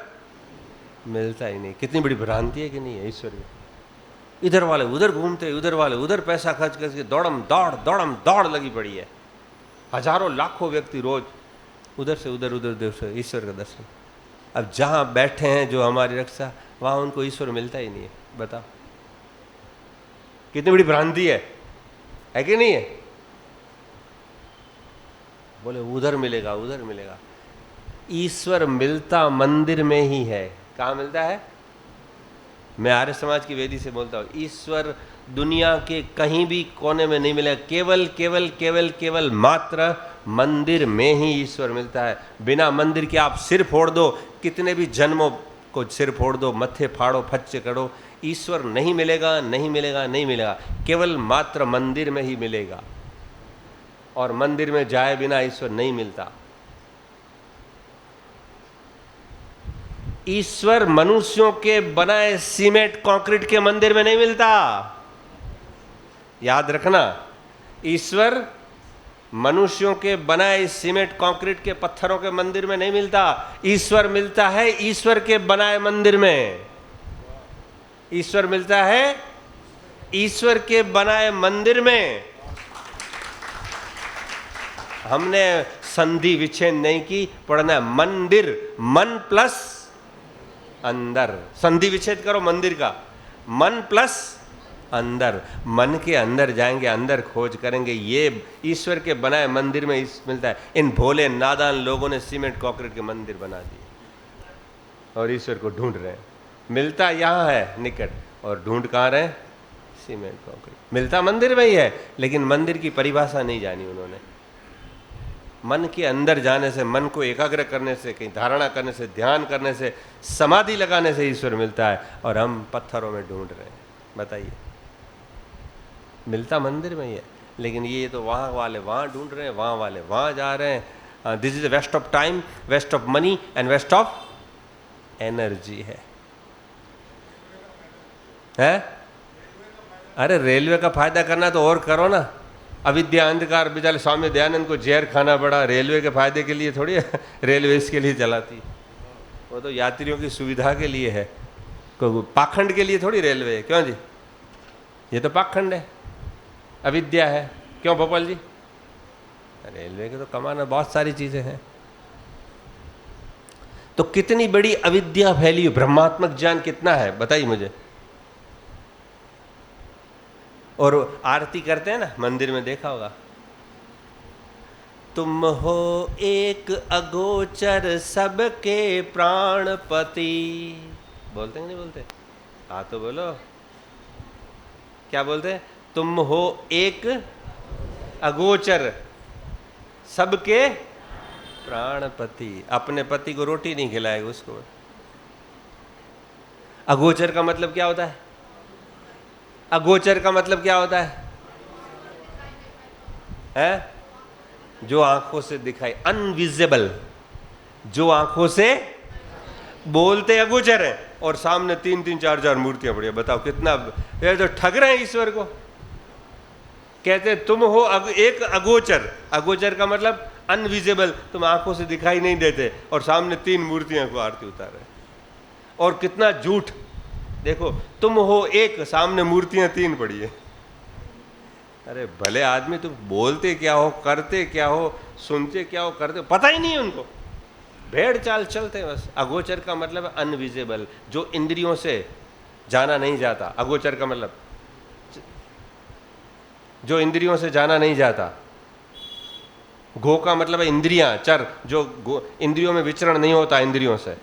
मिलता ही नहीं। कितनी बड़ी भ्रांति है कि नहीं है ईश्वर में? इधर वाले उधर घूमते, उधर वाले उधर पैसा खर्च करके दौड़म दौड़ लगी पड़ी है। हजारों लाखों व्यक्ति रोज उधर से उधर, उधर से ईश्वर का दर्शन। अब जहाँ बैठे हैं जो हमारी रक्षा, वहाँ उनको ईश्वर मिलता ही नहीं है। बताओ कितनी बड़ी भ्रांति है कि नहीं है? बोले उधर मिलेगा, उधर मिलेगा। ईश्वर मिलता मंदिर में ही है। कहाँ मिलता है? मैं आर्य समाज की वेदी से बोलता हूँ, ईश्वर दुनिया के कहीं भी कोने में नहीं मिलेगा। केवल केवल केवल केवल मात्र मंदिर में ही ईश्वर मिलता है। बिना मंदिर के आप सिर फोड़ दो, कितने भी जन्मों को सिर फोड़ दो, मत्थे फाड़ो, फच्चे करो, ईश्वर नहीं मिलेगा, नहीं मिलेगा, नहीं मिलेगा। केवल मात्र मंदिर में ही मिलेगा। और मंदिर में जाए बिना ईश्वर नहीं मिलता। ईश्वर मनुष्यों के बनाए सीमेंट कंक्रीट के मंदिर में नहीं मिलता। याद रखना, ईश्वर मनुष्यों के बनाए सीमेंट कंक्रीट के पत्थरों के मंदिर में नहीं मिलता। ईश्वर मिलता है ईश्वर के बनाए मंदिर में। ईश्वर मिलता है ईश्वर के बनाए मंदिर में। हमने संधि विच्छेद नहीं की, पढ़ना है मंदिर, मन प्लस अंदर। संधि विच्छेद करो मंदिर का, मन प्लस अंदर। मन के अंदर जाएंगे, अंदर खोज करेंगे, ये ईश्वर के बनाए मंदिर में मिलता है। इन भोले नादान लोगों ने सीमेंट कंक्रीट के मंदिर बना दिए और ईश्वर को ढूंढ रहे हैं। मिलता यहाँ है निकट, और ढूंढ कहाँ रहे? Cement concrete. मिलता मंदिर में ही है, लेकिन मंदिर की परिभाषा नहीं जानी उन्होंने। मन के अंदर जाने से, मन को एकाग्र करने से, कहीं धारणा करने से, ध्यान करने से, समाधि लगाने से ईश्वर मिलता है, और हम पत्थरों में ढूंढ रहे हैं। बताइए, मिलता मंदिर में ही है, लेकिन ये तो वहाँ वाले वहाँ ढूंढ रहे हैं, वहाँ वाले वहाँ जा रहे हैं। This is waste of time, waste of money and waste of energy है। अरे रेलवे का फायदा करना तो और करो ना। अविद्या अंधकार, बेचारे स्वामी दयानंद को जहर खाना पड़ा रेलवे के फायदे के लिए थोड़ी है। रेलवे इसके लिए चलाती। वो तो यात्रियों की सुविधा के लिए है, कोई पाखंड के लिए थोड़ी रेलवे है। क्यों जी? ये तो पाखंड है, अविद्या है। क्यों भोपाल जी? रेलवे के तो कमाना बहुत सारी चीजें हैं। तो कितनी बड़ी अविद्या फैली, ब्रह्मात्मक ज्ञान कितना है बताइए मुझे। और आरती करते हैं ना मंदिर में, देखा होगा, तुम हो एक अगोचर सबके प्राणपति। बोलते हैं नहीं बोलते? हाँ तो बोलो, क्या बोलते हैं? तुम हो एक अगोचर सबके प्राणपति। अपने पति को रोटी नहीं खिलाएगा उसको। अगोचर का मतलब क्या होता है? अगोचर का मतलब क्या होता है? हैं? जो आंखों से दिखाई, अनविजिबल, जो आंखों से बोलते अगोचर है और सामने 3-3, 4-4 मूर्तियां पड़ी है। बताओ कितना, ये तो ठग रहे हैं ईश्वर को। कहते तुम हो एक अगोचर। अगोचर का मतलब अनविजिबल, तुम आंखों से दिखाई नहीं देते और सामने 3 मूर्तियों को आरती उतार रहे। और कितना झूठ। देखो, तुम हो एक, सामने मूर्तियां 3 पड़ी है। अरे भले आदमी, तुम बोलते क्या हो, करते क्या हो, सुनते क्या हो, करते, पता ही नहीं है उनको, भेड़ चाल चलते हैं बस। अगोचर का मतलब अनविजिबल, जो इंद्रियों से जाना नहीं जाता। अगोचर का मतलब जो इंद्रियों से जाना नहीं जाता। गो का मतलब है इंद्रियां, चर, जो इंद्रियों में विचरण नहीं होता, इंद्रियों से।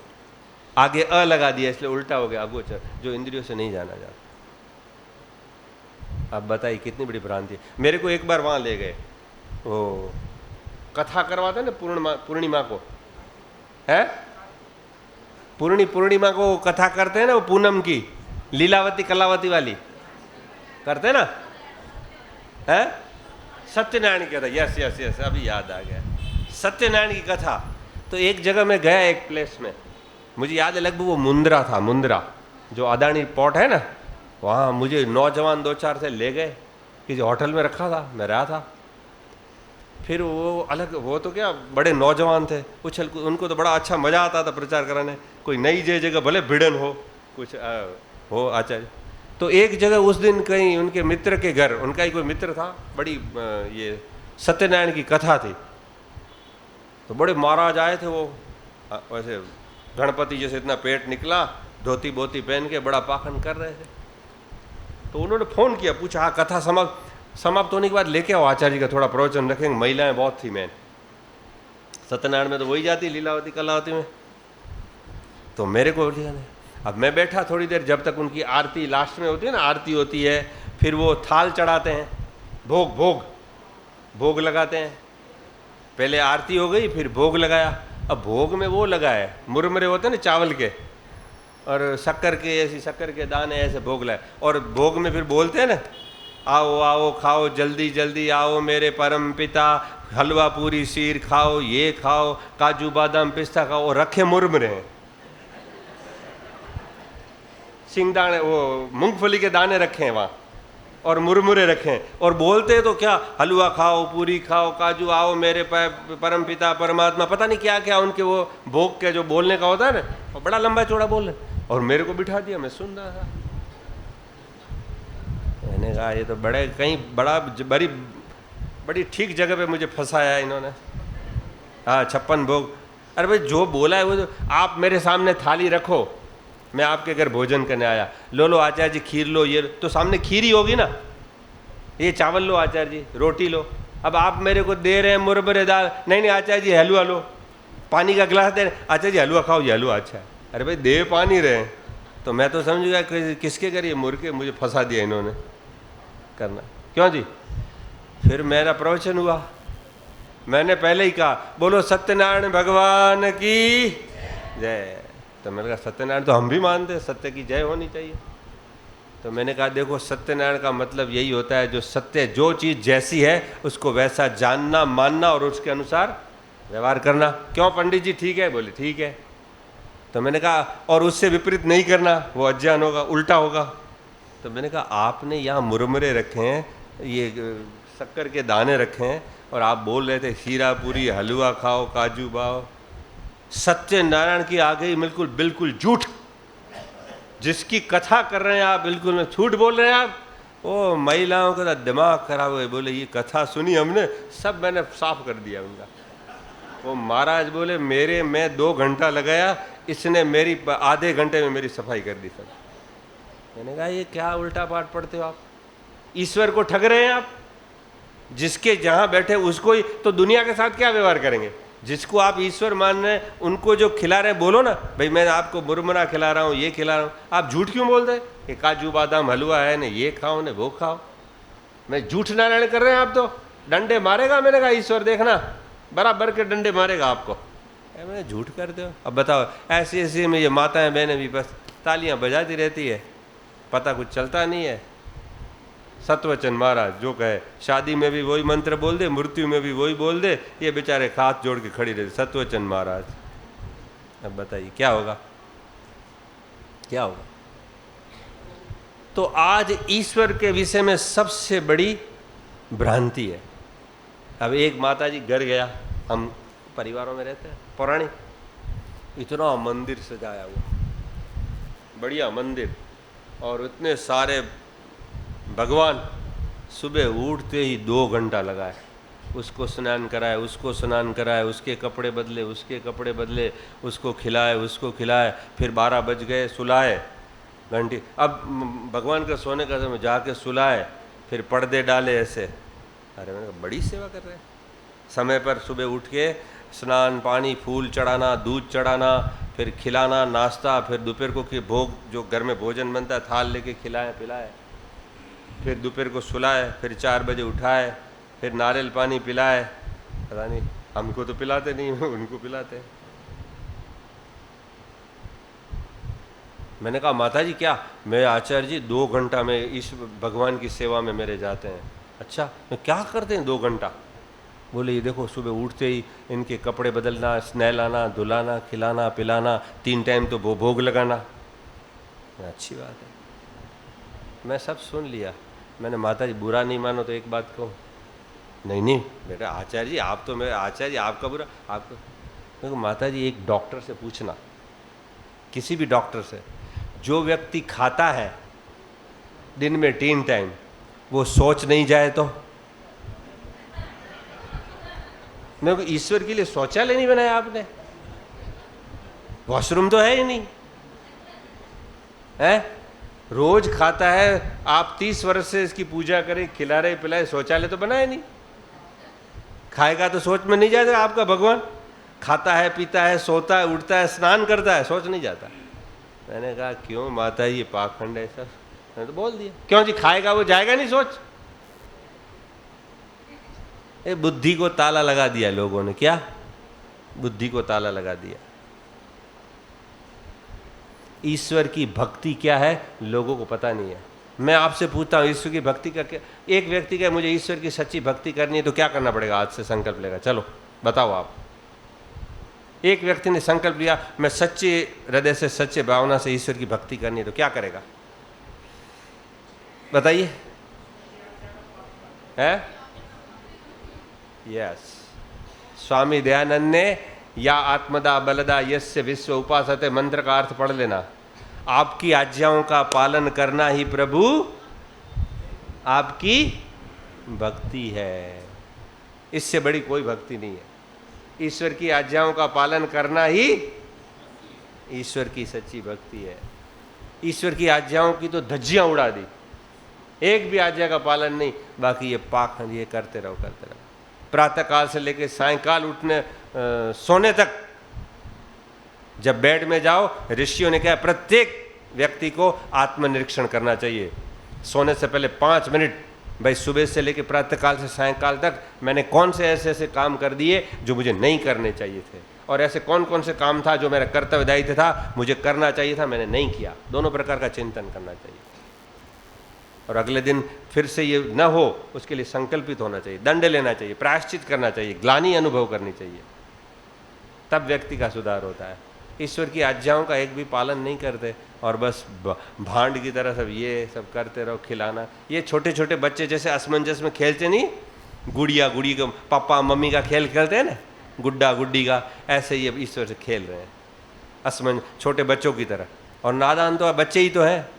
आगे अ लगा दिया इसलिए उल्टा हो गया, अगोचर, जो इंद्रियों से नहीं जाना जाता। अब बताइए कितनी बड़ी भ्रांति है। मेरे को एक बार वहां ले गए, वो कथा करवाते ना पूर्णिमा को, है पूर्णिमा को कथा करते हैं ना, वो पूनम की, लीलावती कलावती वाली करते हैं ना, है सत्यनारायण की कथा। यस यस यस, अभी याद आ गया, सत्यनारायण की कथा। तो एक जगह मैं गया, एक प्लेस में, मुझे याद है लगभग वो मुंद्रा था, मुंद्रा जो अदानी पोर्ट है ना, वहाँ मुझे नौजवान 2-4 से ले गए, किसी होटल में रखा था, मैं रहा था। फिर वो अलग, वो तो क्या बड़े नौजवान थे, उछल, उनको तो बड़ा अच्छा मजा आता था प्रचार कराने। कोई नई जगह भले भिड़न हो, कुछ हो आचार्य। तो एक जगह उस दिन कहीं उनके मित्र के घर, उनका ही कोई मित्र था, बड़ी ये सत्यनारायण की कथा थी। तो बड़े महाराज आए थे, वो वैसे गणपति जैसे इतना पेट निकला, धोती बोती पहन के बड़ा पाखंड कर रहे थे। तो उन्होंने फोन किया, पूछा हाँ कथा समाप्त होने के बाद लेके आओ आचार्य जी का थोड़ा प्रवचन रखेंगे। महिलाएं बहुत थी, मैं सत्यनारायण में तो वही जाती, लीलावती कलावती में। तो मेरे को, अब मैं बैठा थोड़ी देर, जब तक उनकी आरती लास्ट में होती है ना, आरती होती है, फिर वो थाल चढ़ाते हैं, भोग लगाते हैं। पहले आरती हो गई, फिर भोग लगाया। अब भोग में वो लगाए मुरमुरे होते हैं ना चावल के, और शक्कर के, ऐसी शक्कर के दाने ऐसे भोग लाए। और भोग में फिर बोलते हैं ना, आओ आओ खाओ, जल्दी जल्दी आओ मेरे परम पिता, हलवा पूरी शीर खाओ, ये खाओ, काजू बादाम पिस्ता खाओ। और रखे मुरमुरे हैं, सिंगदाने, वो मूंगफली के दाने रखे हैं वहाँ, और मुरमुरे रखे हैं। और बोलते तो क्या, हलवा खाओ, पूरी खाओ, काजू, आओ मेरे परम पिता परमात्मा, पता नहीं क्या क्या उनके वो भोग के जो बोलने का होता है ना, और बड़ा लंबा चौड़ा बोल रहे। और मेरे को बिठा दिया, मैं सुन रहा था। मैंने कहा ये तो बड़े कहीं बड़ी ठीक जगह पे मुझे फंसाया इन्होंने। हाँ 56 भोग। अरे भाई जो बोला है वो तो, आप मेरे सामने थाली रखो, मैं आपके घर भोजन करने आया, लो आचार्य जी खीर लो, ये तो सामने खीर ही होगी ना, ये चावल लो आचार्य जी, रोटी लो। अब आप मेरे को दे रहे हैं मुरमुरे दाल, नहीं आचार्य जी हलवा लो, पानी का गिलास दे रहे हैं, आचार्य जी हलवा खाओ, ये हलवा अच्छा है। अरे भाई दे पानी रहे, तो मैं तो समझ गया किसके घर ये मुर्गे, मुझे फंसा दिया इन्होंने करना। क्यों जी? फिर मेरा प्रवचन हुआ, मैंने पहले ही कहा बोलो सत्यनारायण भगवान की जय। तो मैंने कहा सत्यनारायण तो हम भी मानते हैं, सत्य की जय होनी चाहिए। तो मैंने कहा देखो सत्यनारायण का मतलब यही होता है, जो सत्य, जो चीज़ जैसी है उसको वैसा जानना, मानना और उसके अनुसार व्यवहार करना। क्यों पंडित जी ठीक है? बोले ठीक है। तो मैंने कहा और उससे विपरीत नहीं करना, वो अज्ञान होगा, उल्टा होगा। तो मैंने कहा आपने यहाँ मुरमुरे रखे हैं, ये शक्कर के दाने रखे हैं, और आप बोल रहे थे शीरा पूरी, हलवा खाओ, काजू बाओ, सत्यनारायण की आ गई बिल्कुल बिल्कुल झूठ, जिसकी कथा कर रहे हैं आप बिल्कुल झूठ बोल रहे हैं आप। ओ महिलाओं का दिमाग खराब हुए, बोले ये कथा सुनी हमने, सब मैंने साफ कर दिया उनका। वो महाराज बोले मेरे मैं 2 घंटा लगाया, इसने मेरी आधे घंटे में मेरी सफाई कर दी सब। मैंने कहा ये क्या उल्टा पाठ पढ़ते हो आप, ईश्वर को ठग रहे हैं आप। जिसके जहां बैठे उसको ही तो दुनिया के साथ क्या व्यवहार करेंगे। जिसको आप ईश्वर मान रहे हैं उनको जो खिला रहे हैं बोलो ना, भाई मैं आपको मुरमुरा खिला रहा हूँ, ये खिला रहा हूँ। आप झूठ क्यों बोल रहे हैं, ये काजू बादाम हलवा है न, ये खाओ न वो खाओ। मैं झूठ नारायण कर रहे हैं आप, तो डंडे मारेगा। मैंने कहा ईश्वर देखना बराबर के डंडे मारेगा आपको। मैंने झूठ करते हो। अब बताओ ऐसी ऐसी में ये माताएं बहनें भी बस तालियां बजाती रहती है, पता कुछ चलता नहीं है। सतवचन महाराज जो कहे, शादी में भी वही मंत्र बोल दे, मृत्यु में भी वही बोल दे, ये बेचारे हाथ जोड़ के खड़ी रहती सतवचन महाराज। अब बताइए क्या होगा, क्या होगा। तो आज ईश्वर के विषय में सबसे बड़ी भ्रांति है। अब एक माता जी घर गया, हम परिवारों में रहते हैं, पौराणिक, इतना मंदिर सजाया हुआ, बढ़िया मंदिर, और इतने सारे भगवान। सुबह उठते ही 2 घंटा लगाए, उसको स्नान कराए, उसको स्नान कराए, उसके कपड़े बदले, उसके कपड़े बदले, उसको खिलाए, उसको खिलाए, फिर 12 बज गए, सुलाए घंटी। अब भगवान का सोने का समय, जाके सुलाए, फिर पर्दे डाले ऐसे। अरे मैंने कहा बड़ी सेवा कर रहे हैं। समय पर सुबह उठ के स्नान पानी, फूल चढ़ाना, दूध चढ़ाना, फिर खिलाना नाश्ता, फिर दोपहर को कि भोग जो घर में भोजन बनता है थाल लेके खिलाए पिलाए, फिर दोपहर को सुलाए, फिर 4 बजे उठाए, फिर नारियल पानी पिलाए। पता नहीं हमको तो पिलाते नहीं, उनको पिलाते। मैंने कहा माता जी क्या, मैं आचार्य जी 2 घंटा में इस भगवान की सेवा में मेरे जाते हैं। अच्छा क्या करते हैं 2 घंटा। बोले ये देखो सुबह उठते ही इनके कपड़े बदलना, नहलाना, धुलाना, खिलाना पिलाना, 3 टाइम तो भोग लगाना। अच्छी बात है, मैं सब सुन लिया। मैंने माता जी बुरा नहीं मानो तो एक बात कहूँ। नहीं नहीं बेटा आचार्य जी आप तो, मैं आचार्य जी आपका बुरा आपको। देखो माता जी एक डॉक्टर से पूछना, किसी भी डॉक्टर से, जो व्यक्ति खाता है दिन में 3 टाइम, वो सोच नहीं जाए तो। मेरे को ईश्वर के लिए शौचालय नहीं बनाया आपने, वॉशरूम तो है ही नहीं है। रोज खाता है, आप 30 वर्ष से इसकी पूजा करें, खिला रहे पिलाए, शौचालय तो बनाया नहीं। खाएगा तो सोच में नहीं जाएगा आपका भगवान। खाता है, पीता है, सोता है, उठता है, स्नान करता है, सोच नहीं जाता। मैंने कहा क्यों माता ये पाखंड है सब। मैंने तो बोल दिया क्यों जी, खाएगा वो जाएगा नहीं सोच। ये बुद्धि को ताला लगा दिया लोगों ने। क्या बुद्धि को ताला लगा दिया। ईश्वर की भक्ति क्या है लोगों को पता नहीं है। मैं आपसे पूछता हूँ ईश्वर की भक्ति का क्या। एक व्यक्ति का मुझे ईश्वर की सच्ची भक्ति करनी है तो क्या करना पड़ेगा, आज से संकल्प लेगा, चलो बताओ आप। एक व्यक्ति ने संकल्प लिया मैं सच्चे हृदय से सच्चे भावना से ईश्वर की भक्ति करनी है तो क्या करेगा बताइए। है यस, स्वामी दयानंद ने या आत्मदा बलदा यस्य विश्व उपासते मंत्र का अर्थ पढ़ लेना। आपकी आज्ञाओं का पालन करना ही प्रभु आपकी भक्ति है, इससे बड़ी कोई भक्ति नहीं है। ईश्वर की आज्ञाओं का पालन करना ही ईश्वर की सच्ची भक्ति है। ईश्वर की आज्ञाओं की तो धज्जियां उड़ा दी, एक भी आज्ञा का पालन नहीं, बाकी ये पाखंड ये करते रहो करते रहो। प्रातः काल से लेकर सायंकाल उठने सोने तक, जब बेड में जाओ, ऋषियों ने कहा प्रत्येक व्यक्ति को आत्मनिरीक्षण करना चाहिए। सोने से पहले 5 मिनट, भाई सुबह से लेकर प्रातःकाल से सायंकाल तक मैंने कौन से ऐसे ऐसे काम कर दिए जो मुझे नहीं करने चाहिए थे, और ऐसे कौन कौन से काम था जो मेरा कर्तव्य दायित्व था मुझे करना चाहिए था मैंने नहीं किया। दोनों प्रकार का चिंतन करना चाहिए, और अगले दिन फिर से ये न हो उसके लिए संकल्पित होना चाहिए, दंड लेना चाहिए, प्रायश्चित करना चाहिए, ग्लानि अनुभव करनी चाहिए, तब व्यक्ति का सुधार होता है। ईश्वर की आज्ञाओं का एक भी पालन नहीं करते और बस भांड की तरह सब ये सब करते रहो, खिलाना। ये छोटे छोटे बच्चे जैसे असमंजस में खेलते नहीं, गुड़िया गुड़ी को पापा मम्मी का खेल खेलते हैं ना, गुड्डा गुड्डी का, ऐसे ही अब ईश्वर से खेल रहे हैं असमंज, छोटे बच्चों की तरह। और नादान तो बच्चे ही तो हैं,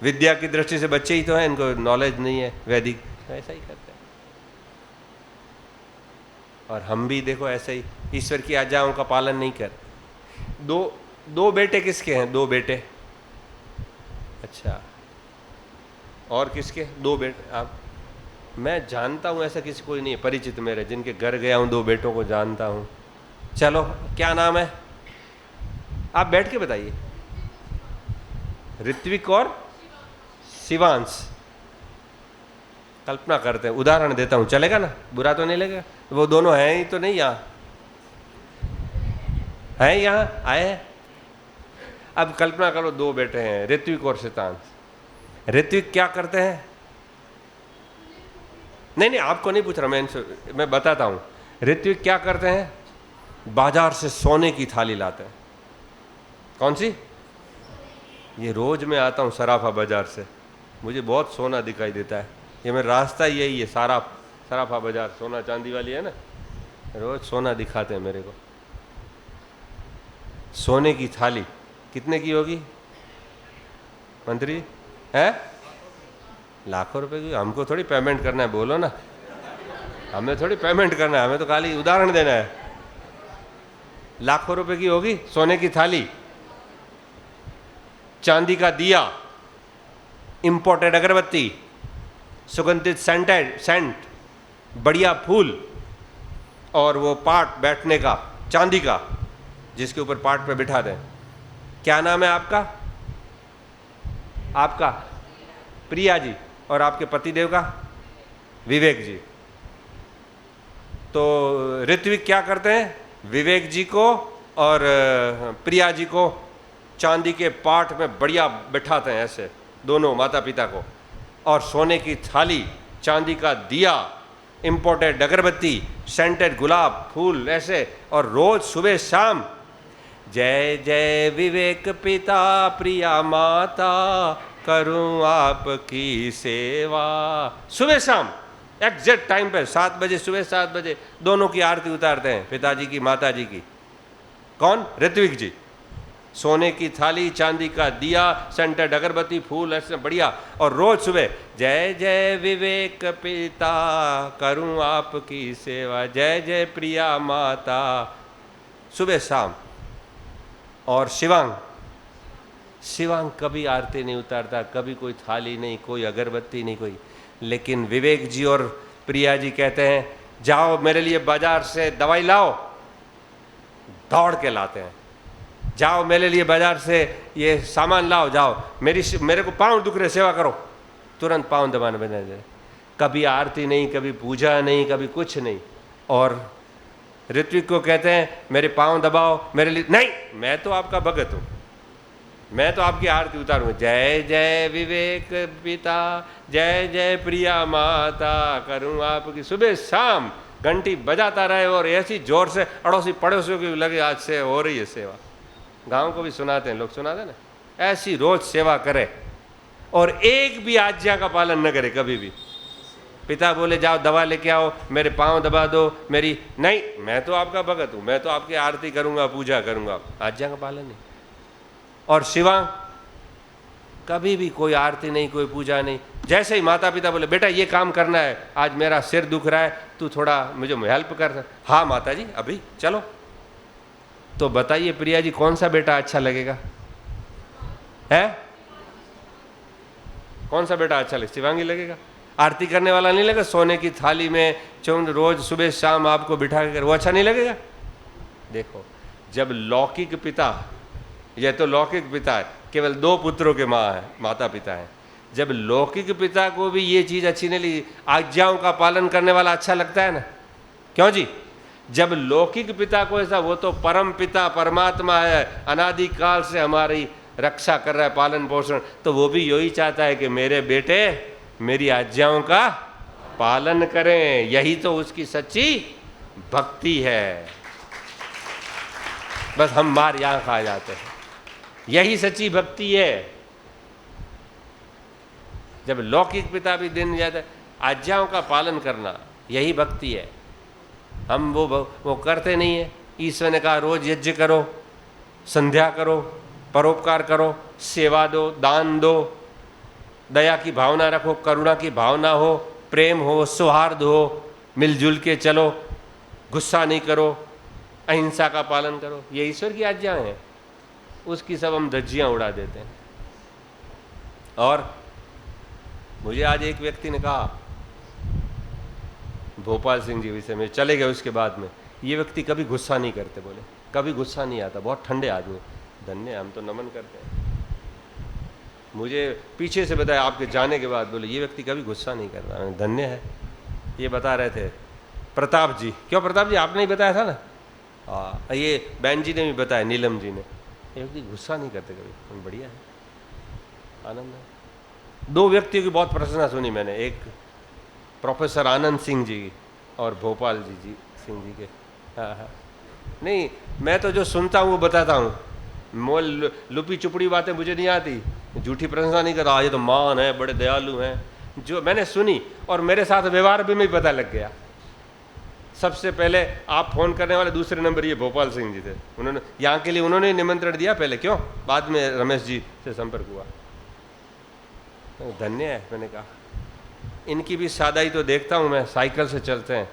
विद्या की दृष्टि से बच्चे ही तो हैं, इनको नॉलेज नहीं है वैदिक, ऐसा ही करते हैं। और हम भी देखो ऐसे ही ईश्वर की आज्ञाओं का पालन नहीं कर। दो बेटे किसके हैं? 2 बेटे। अच्छा, और किसके? 2 बेटे। आप, मैं जानता हूं ऐसा किसी कोई नहीं है परिचित मेरे जिनके घर गया हूं, 2 बेटों को जानता हूं। चलो, क्या नाम है? आप बैठ के बताइए। ऋत्विक और शिवांश। कल्पना करते हैं, उदाहरण देता हूं, चलेगा ना? बुरा तो नहीं लगेगा? वो दोनों हैं ही तो नहीं? यहाँ हैं, यहाँ आए हैं। अब कल्पना करो 2 बेटे हैं, ऋत्विक और शिवांश। ऋत्विक क्या करते हैं? नहीं, आपको नहीं पूछ रहा मैं बताता हूं। ऋत्विक क्या करते हैं? बाजार से सोने की थाली लाते हैं। कौन सी? ये रोज मैं आता हूं सराफा बाजार से, मुझे बहुत सोना दिखाई देता है। ये मेरा रास्ता यही है, सराफा बाजार, सोना चांदी वाली है ना, रोज सोना दिखाते हैं मेरे को। सोने की थाली कितने की होगी मंत्री? है लाखों रुपए की। हमको थोड़ी पेमेंट करना है, बोलो ना, हमें थोड़ी पेमेंट करना है, हमें तो खाली उदाहरण देना है। लाखों रुपए की होगी सोने की थाली, चांदी का दिया, इंपोर्टेड अगरबत्ती, सुगंधित सेंट, बढ़िया फूल, और वो पाट बैठने का चांदी का जिसके ऊपर पाट पे बिठा दें। क्या नाम है आपका? आपका प्रिया जी। और आपके पतिदेव का? विवेक जी। तो ऋत्विक क्या करते हैं? विवेक जी को और प्रिया जी को चांदी के पाट में बढ़िया बिठाते हैं ऐसे, दोनों माता पिता को। और सोने की थाली, चांदी का दिया, इंपोर्टेड अगरबत्ती, सेंटेड गुलाब फूल ऐसे, और रोज सुबह शाम जय जय विवेक पिता प्रिया माता करूं आपकी सेवा। सुबह शाम एग्जैक्ट टाइम पे 7 बजे, सुबह 7 बजे दोनों की आरती उतारते हैं, पिताजी की माता जी की। कौन? ऋत्विक जी। सोने की थाली, चांदी का दिया, सेंटेड अगरबत्ती, फूल ऐसे बढ़िया, और रोज सुबह जय जय विवेक पिता करूं आपकी सेवा, जय जय प्रिया माता, सुबह शाम। और शिवांग कभी आरती नहीं उतारता, कभी कोई थाली नहीं, कोई अगरबत्ती नहीं, कोई। लेकिन विवेक जी और प्रिया जी कहते हैं जाओ मेरे लिए बाजार से दवाई लाओ, दौड़ के लाते हैं। जाओ मेरे लिए बाजार से ये सामान लाओ, जाओ मेरे को पाँव दुख रहे, सेवा करो, तुरंत पाँव दबाने बजा दे। कभी आरती नहीं, कभी पूजा नहीं, कभी कुछ नहीं। और ऋत्विक को कहते हैं मेरे पाँव दबाओ मेरे लिए, नहीं मैं तो आपका भगत हूँ, मैं तो आपकी आरती उतारूंगा, जय जय विवेक पिता जय जय प्रिया माता करूँ आपकी। सुबह शाम घंटी बजाता रहे और ऐसी जोर से अड़ोसी पड़ोसियों की लगे आज से हो रही है सेवा। गांव को भी सुनाते हैं लोग, सुनाते हैं ना, ऐसी रोज सेवा करे और एक भी आज्ञा का पालन न करे कभी भी। पिता बोले जाओ दवा लेके आओ, मेरे पाँव दबा दो, मेरी, नहीं मैं तो आपका भगत हूँ, मैं तो आपकी आरती करूँगा, पूजा करूँगा, आज्ञा का पालन नहीं। और शिवा कभी भी कोई आरती नहीं, कोई पूजा नहीं। जैसे ही माता पिता बोले बेटा ये काम करना है, आज मेरा सिर दुख रहा है, तू थोड़ा मुझे हेल्प कर। हाँ माता जी अभी चलो। तो बताइए प्रिया जी कौन सा बेटा अच्छा लगेगा? है कौन सा बेटा अच्छा लगेगा? शिवांगी लगेगा? आरती करने वाला नहीं लगेगा? सोने की थाली में रोज सुबह शाम आपको बिठा कर, वो अच्छा नहीं लगेगा? देखो जब लौकिक पिता, यह तो लौकिक पिता है, केवल 2 पुत्रों के माँ है, माता पिता है, जब लौकिक पिता को भी ये चीज अच्छी नहीं लगी, आज्ञाओं का पालन करने वाला अच्छा लगता है ना? क्यों जी? जब लौकिक पिता को ऐसा, वो तो परम पिता परमात्मा है, अनादि काल से हमारी रक्षा कर रहा है, पालन पोषण, तो वो भी यही चाहता है कि मेरे बेटे मेरी आज्ञाओं का पालन करें। यही तो उसकी सच्ची भक्ति है। बस हम मार यहां खा जाते हैं, यही सच्ची भक्ति है। जब लौकिक पिता भी दिन जाता है, आज्ञाओं का पालन करना, यही भक्ति है। हम वो करते नहीं है। ईश्वर ने कहा रोज यज्ञ करो, संध्या करो, परोपकार करो, सेवा दो, दान दो, दया की भावना रखो, करुणा की भावना हो, प्रेम हो, सौहार्द हो, मिलजुल के चलो, गुस्सा नहीं करो, अहिंसा का पालन करो। ये ईश्वर की आज्ञाएं हैं। उसकी सब हम धज्जियां उड़ा देते हैं। और मुझे आज एक व्यक्ति ने कहा, भोपाल सिंह जी विषय में, चले गए उसके बाद में, ये व्यक्ति कभी गुस्सा नहीं करते, बोले कभी गुस्सा नहीं आता, बहुत ठंडे आदमी। धन्य, हम तो नमन करते हैं। मुझे पीछे से बताया आपके जाने के बाद, बोले ये व्यक्ति कभी गुस्सा नहीं करता। धन्य है। ये बता रहे थे प्रताप जी। क्यों प्रताप जी, आपने ही बताया था ना? हाँ, ये बहन जी ने भी बताया, नीलम जी ने। ये व्यक्ति गुस्सा नहीं करते कभी। बढ़िया है, आनंद है। दो व्यक्तियों की बहुत प्रशंसा सुनी मैंने, एक प्रोफेसर आनंद सिंह जी और भोपाल जी सिंह जी के। हाँ, नहीं, मैं तो जो सुनता हूँ वो बताता हूँ। मोल लुपी चुपड़ी बातें मुझे नहीं आती, झूठी प्रशंसा नहीं करता। ये तो महान है, बड़े दयालु हैं। जो मैंने सुनी और मेरे साथ व्यवहार भी में पता लग गया। सबसे पहले आप फोन करने वाले दूसरे नंबर ये भोपाल सिंह जी थे। उन्होंने यहाँ के लिए उन्होंने निमंत्रण दिया पहले, क्यों बाद में रमेश जी से संपर्क हुआ। धन्य है। मैंने कहा इनकी भी सादाई तो देखता हूँ मैं, साइकिल से चलते हैं।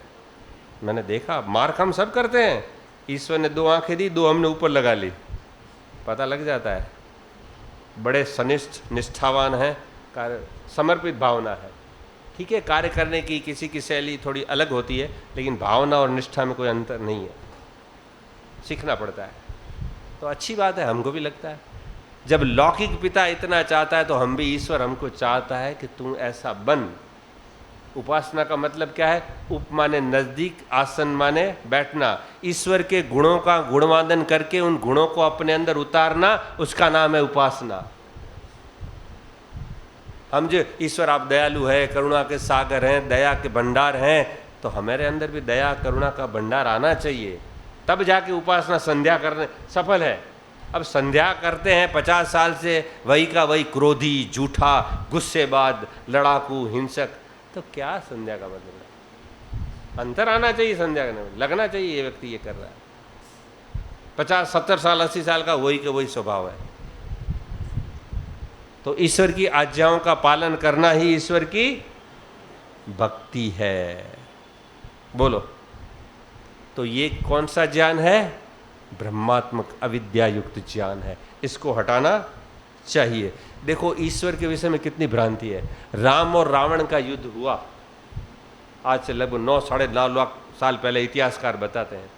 मैंने देखा मार्क हम सब करते हैं। ईश्वर ने 2 आंखें दी, 2 हमने ऊपर लगा ली, पता लग जाता है। बड़े सनिष्ठ निष्ठावान हैं, समर्पित भावना है। ठीक है, कार्य करने की किसी की शैली थोड़ी अलग होती है, लेकिन भावना और निष्ठा में कोई अंतर नहीं है, सीखना पड़ता है। तो अच्छी बात है, हमको भी लगता है। जब लौकिक पिता इतना चाहता है तो हम भी, ईश्वर हमको चाहता है कि तू ऐसा बन। उपासना का मतलब क्या है? उप माने नजदीक, आसन माने बैठना। ईश्वर के गुणों का गुणवादन करके उन गुणों को अपने अंदर उतारना, उसका नाम है उपासना। हम जो ईश्वर आप दयालु है, करुणा के सागर हैं, दया के भंडार हैं, तो हमारे अंदर भी दया करुणा का भंडार आना चाहिए, तब जाके उपासना संध्या करने सफल है। अब संध्या करते हैं 50 साल से, वही का वही क्रोधी, झूठा, गुस्सेबाज, लड़ाकू, हिंसक, तो क्या संध्या का मतलब है? अंतर आना चाहिए संध्या करने में, लगना चाहिए ये व्यक्ति ये कर रहा है। 50, 70 साल, 80 साल का वही का वही स्वभाव है। तो ईश्वर की आज्ञाओं का पालन करना ही ईश्वर की भक्ति है। बोलो, तो ये कौन सा ज्ञान है? ब्रह्मात्मक अविद्या युक्त ज्ञान है। इसको हटाना चाहिए। देखो ईश्वर के विषय में कितनी भ्रांति है। राम और रावण का युद्ध हुआ आज से लगभग 9 साढ़े 9 लाख साल पहले, इतिहासकार बताते हैं।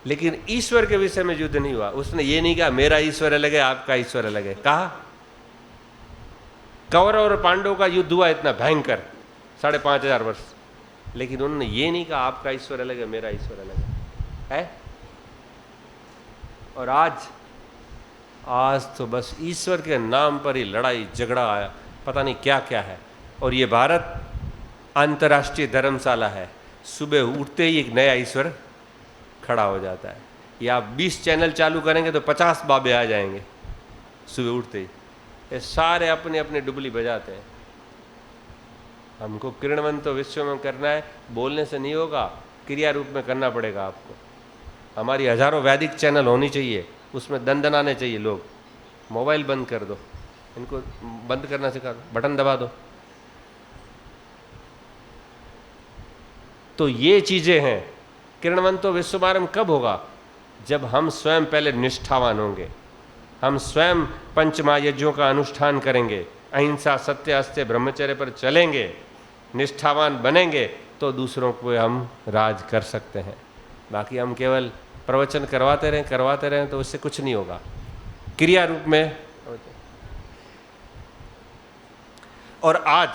लेकिन ईश्वर के विषय में युद्ध नहीं हुआ। उसने ये नहीं कहा मेरा ईश्वर अलग है, आपका ईश्वर अलग है। कहा कौरव और पांडव का युद्ध हुआ इतना भयंकर, 5,500 वर्ष, लेकिन उन्होंने ये नहीं कहा आपका ईश्वर अलग है, मेरा ईश्वर अलग है। और आज तो बस ईश्वर के नाम पर ही लड़ाई झगड़ा आया, पता नहीं क्या क्या है। और ये भारत अंतर्राष्ट्रीय धर्मशाला है। सुबह उठते ही एक नया ईश्वर खड़ा हो जाता है। या आप 20 चैनल चालू करेंगे तो 50 बाबे आ जाएंगे सुबह उठते ही। ये सारे अपने अपने डुबली बजाते हैं। हमको किरणवंत विश्व में करना है, बोलने से नहीं होगा, क्रिया रूप में करना पड़ेगा आपको। हमारी हजारों वैदिक चैनल होनी चाहिए, उसमें दंदनाने चाहिए लोग। मोबाइल बंद कर दो, इनको बंद करना सिखा दो, बटन दबा दो। तो ये चीजें हैं। किरणवंतो विश्वमारंभ कब होगा? जब हम स्वयं पहले निष्ठावान होंगे, हम स्वयं पंचमहायज्ञों का अनुष्ठान करेंगे, अहिंसा, सत्य, अस्त्य, ब्रह्मचर्य पर चलेंगे, निष्ठावान बनेंगे, तो दूसरों को हम राज कर सकते हैं। बाकी हम केवल प्रवचन करवाते रहें तो उससे कुछ नहीं होगा। क्रिया रूप में। और आज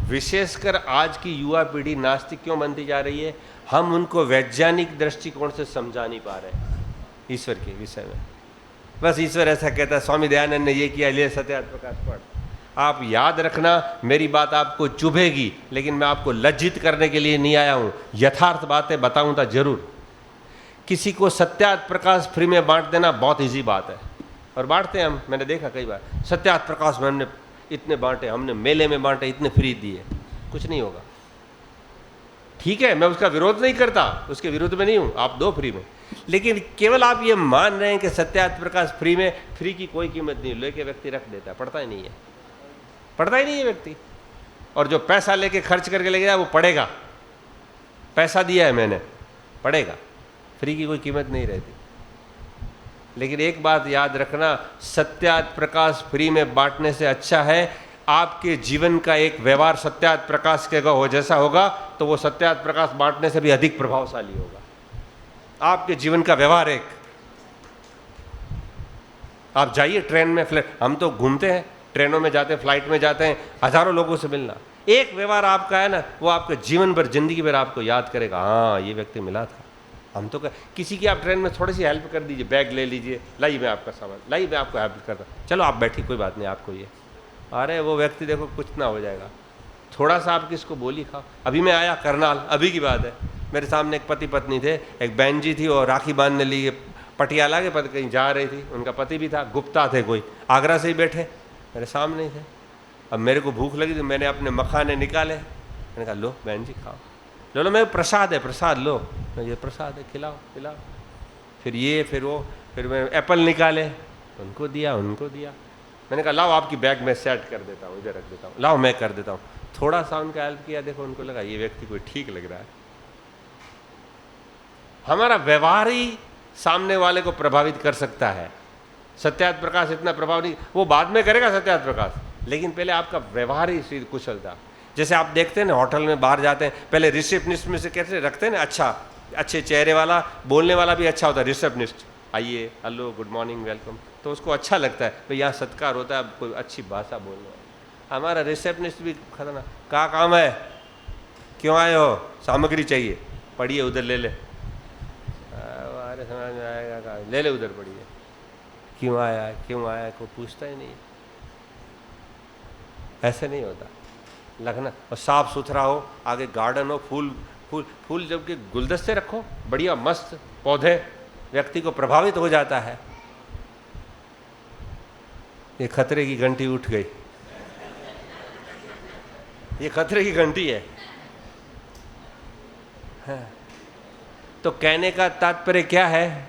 विशेषकर आज की युवा पीढ़ी नास्तिक क्यों बनती जा रही है? हम उनको वैज्ञानिक दृष्टिकोण से समझा नहीं पा रहे ईश्वर के विषय में। बस ईश्वर ऐसा कहता है, स्वामी दयानंद ने ये किया, ले सत्यार्थ प्रकाश पढ़। आप याद रखना, मेरी बात आपको चुभेगी, लेकिन मैं आपको लज्जित करने के लिए नहीं आया हूँ। यथार्थ बातें बताऊँ तो जरूर। किसी को सत्यार्थ प्रकाश फ्री में बांट देना बहुत ईजी बात है, और बांटते हैं हम। मैंने देखा कई बार, सत्यार्थ प्रकाश में हमने इतने बांटे, हमने मेले में बांटे, इतने फ्री दिए, कुछ नहीं होगा। ठीक है, मैं उसका विरोध नहीं करता, उसके विरोध में नहीं हूं, आप दो फ्री में, लेकिन केवल आप ये मान रहे हैं कि सत्यार्थ प्रकाश फ्री में, फ्री की कोई कीमत नहीं, लेके व्यक्ति रख देता है, पढ़ता ही नहीं है, पढ़ता ही नहीं है व्यक्ति। और जो पैसा लेके खर्च करके ले गया वो पढ़ेगा, पैसा दिया है मैंने, पढ़ेगा, फ्री की कोई कीमत नहीं रहती। लेकिन एक बात याद रखना, सत्यार्थ प्रकाश फ्री में बांटने से अच्छा है आपके जीवन का एक व्यवहार सत्यार्थ प्रकाश के हो जैसा होगा, तो वो सत्यार्थ प्रकाश बांटने से भी अधिक प्रभावशाली होगा। आपके जीवन का व्यवहार एक, आप जाइए ट्रेन में, हम तो घूमते हैं, ट्रेनों में जाते हैं, फ्लाइट में जाते हैं, हजारों लोगों से मिलना, एक व्यवहार आपका है ना, वो आपके जीवन भर, जिंदगी भर आपको याद करेगा, हाँ ये व्यक्ति मिला था। हम तो किसी की आप ट्रेन में थोड़ी सी हेल्प कर दीजिए, बैग ले लीजिए, लाइए मैं आपका सामान, लाइए मैं आपको हेल्प करता, चलो आप बैठिए, कोई बात नहीं आपको ये, अरे वो व्यक्ति देखो कुछ ना हो जाएगा। थोड़ा सा आप किसको बोली खाओ। अभी मैं आया करनाल, अभी की बात है, मेरे सामने एक पति पत्नी थे, एक बहन जी थी और राखी बांधने लिए पटियाला के पति कहीं जा रही थी, उनका पति भी था, गुप्ता थे, कोई आगरा से ही बैठे मेरे सामने ही थे। अब मेरे को भूख लगी तो मैंने अपने मखाने निकाले, मैंने कहा लो बहन जी खाओ, लो लो, मैं प्रसाद है, प्रसाद लो, ये प्रसाद है, खिलाओ खिलाओ। फिर ये फिर वो, फिर मैं एप्पल निकाले, उनको दिया, उनको दिया। मैंने कहा लाओ आपकी बैग में सेट कर देता हूँ, इधर रख देता हूँ, लाओ मैं कर देता हूँ। थोड़ा सा उनका हेल्प किया, देखो उनको लगा ये व्यक्ति कोई ठीक लग रहा है। हमारा व्यवहार ही सामने वाले को प्रभावित कर सकता है। सत्यार्थ प्रकाश इतना प्रभाव नहीं, वो बाद में करेगा सत्यार्थ प्रकाश, लेकिन पहले आपका व्यवहार ही कुशलता। जैसे आप देखते हैं ना, होटल में बाहर जाते हैं, पहले रिसेप्शनिस्ट में से कैसे रखते हैं ना, अच्छा अच्छे चेहरे वाला, बोलने वाला भी अच्छा होता है, रिसेप्शनिस्ट, आइए, हेलो, गुड मॉर्निंग, वेलकम, तो उसको अच्छा लगता है भाई यहाँ सत्कार होता है, कोई अच्छी भाषा बोलने वाला। हमारा रिसेप्शनिस्ट भी खतरनाक, क्या काम है, क्यों आए हो, सामग्री चाहिए, पढ़िए उधर ले ले, अरे समझ में आएगा, ले ले उधर पढ़िए, क्यों आया कोई पूछता ही नहीं। ऐसे नहीं होता, लगना और साफ सुथरा हो, आगे गार्डन हो, फूल फूल फूल, जबकि गुलदस्ते रखो बढ़िया मस्त पौधे, व्यक्ति को प्रभावित हो जाता है। ये खतरे की घंटी उठ गई, ये खतरे की घंटी है। हाँ। तो कहने का तात्पर्य क्या है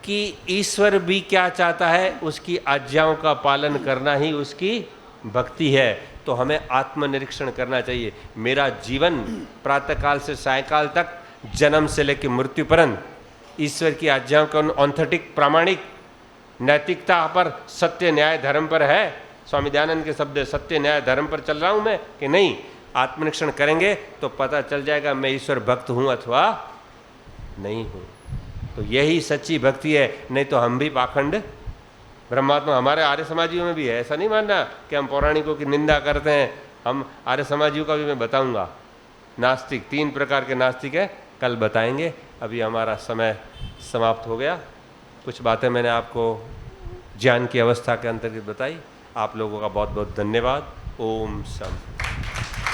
कि ईश्वर भी क्या चाहता है, उसकी आज्ञाओं का पालन करना ही उसकी भक्ति है। तो हमें आत्मनिरीक्षण करना चाहिए। मेरा जीवन प्रातःकाल से सायकाल तक, जन्म से लेकर मृत्यु पर्यंत ईश्वर की आज्ञाओं का ऑथेंटिक, प्रामाणिक, नैतिकता पर, सत्य न्याय धर्म पर है। स्वामी दयानंद के शब्द, सत्य न्याय धर्म पर चल रहा हूं मैं कि नहीं। आत्मनिरीक्षण करेंगे तो पता चल जाएगा मैं ईश्वर भक्त हूं अथवा नहीं हूं। तो यही सच्ची भक्ति है, नहीं तो हम भी पाखंड ब्रह्मात्मा, हमारे आर्य समाजियों में भी है। ऐसा नहीं मानना कि हम पौराणिकों की निंदा करते हैं। हम आर्य समाजियों का भी मैं बताऊंगा। नास्तिक, 3 प्रकार के नास्तिक है, कल बताएंगे। अभी हमारा समय समाप्त हो गया। कुछ बातें मैंने आपको ज्ञान की अवस्था के अंतर्गत बताई। आप लोगों का बहुत बहुत धन्यवाद। ओम शांति।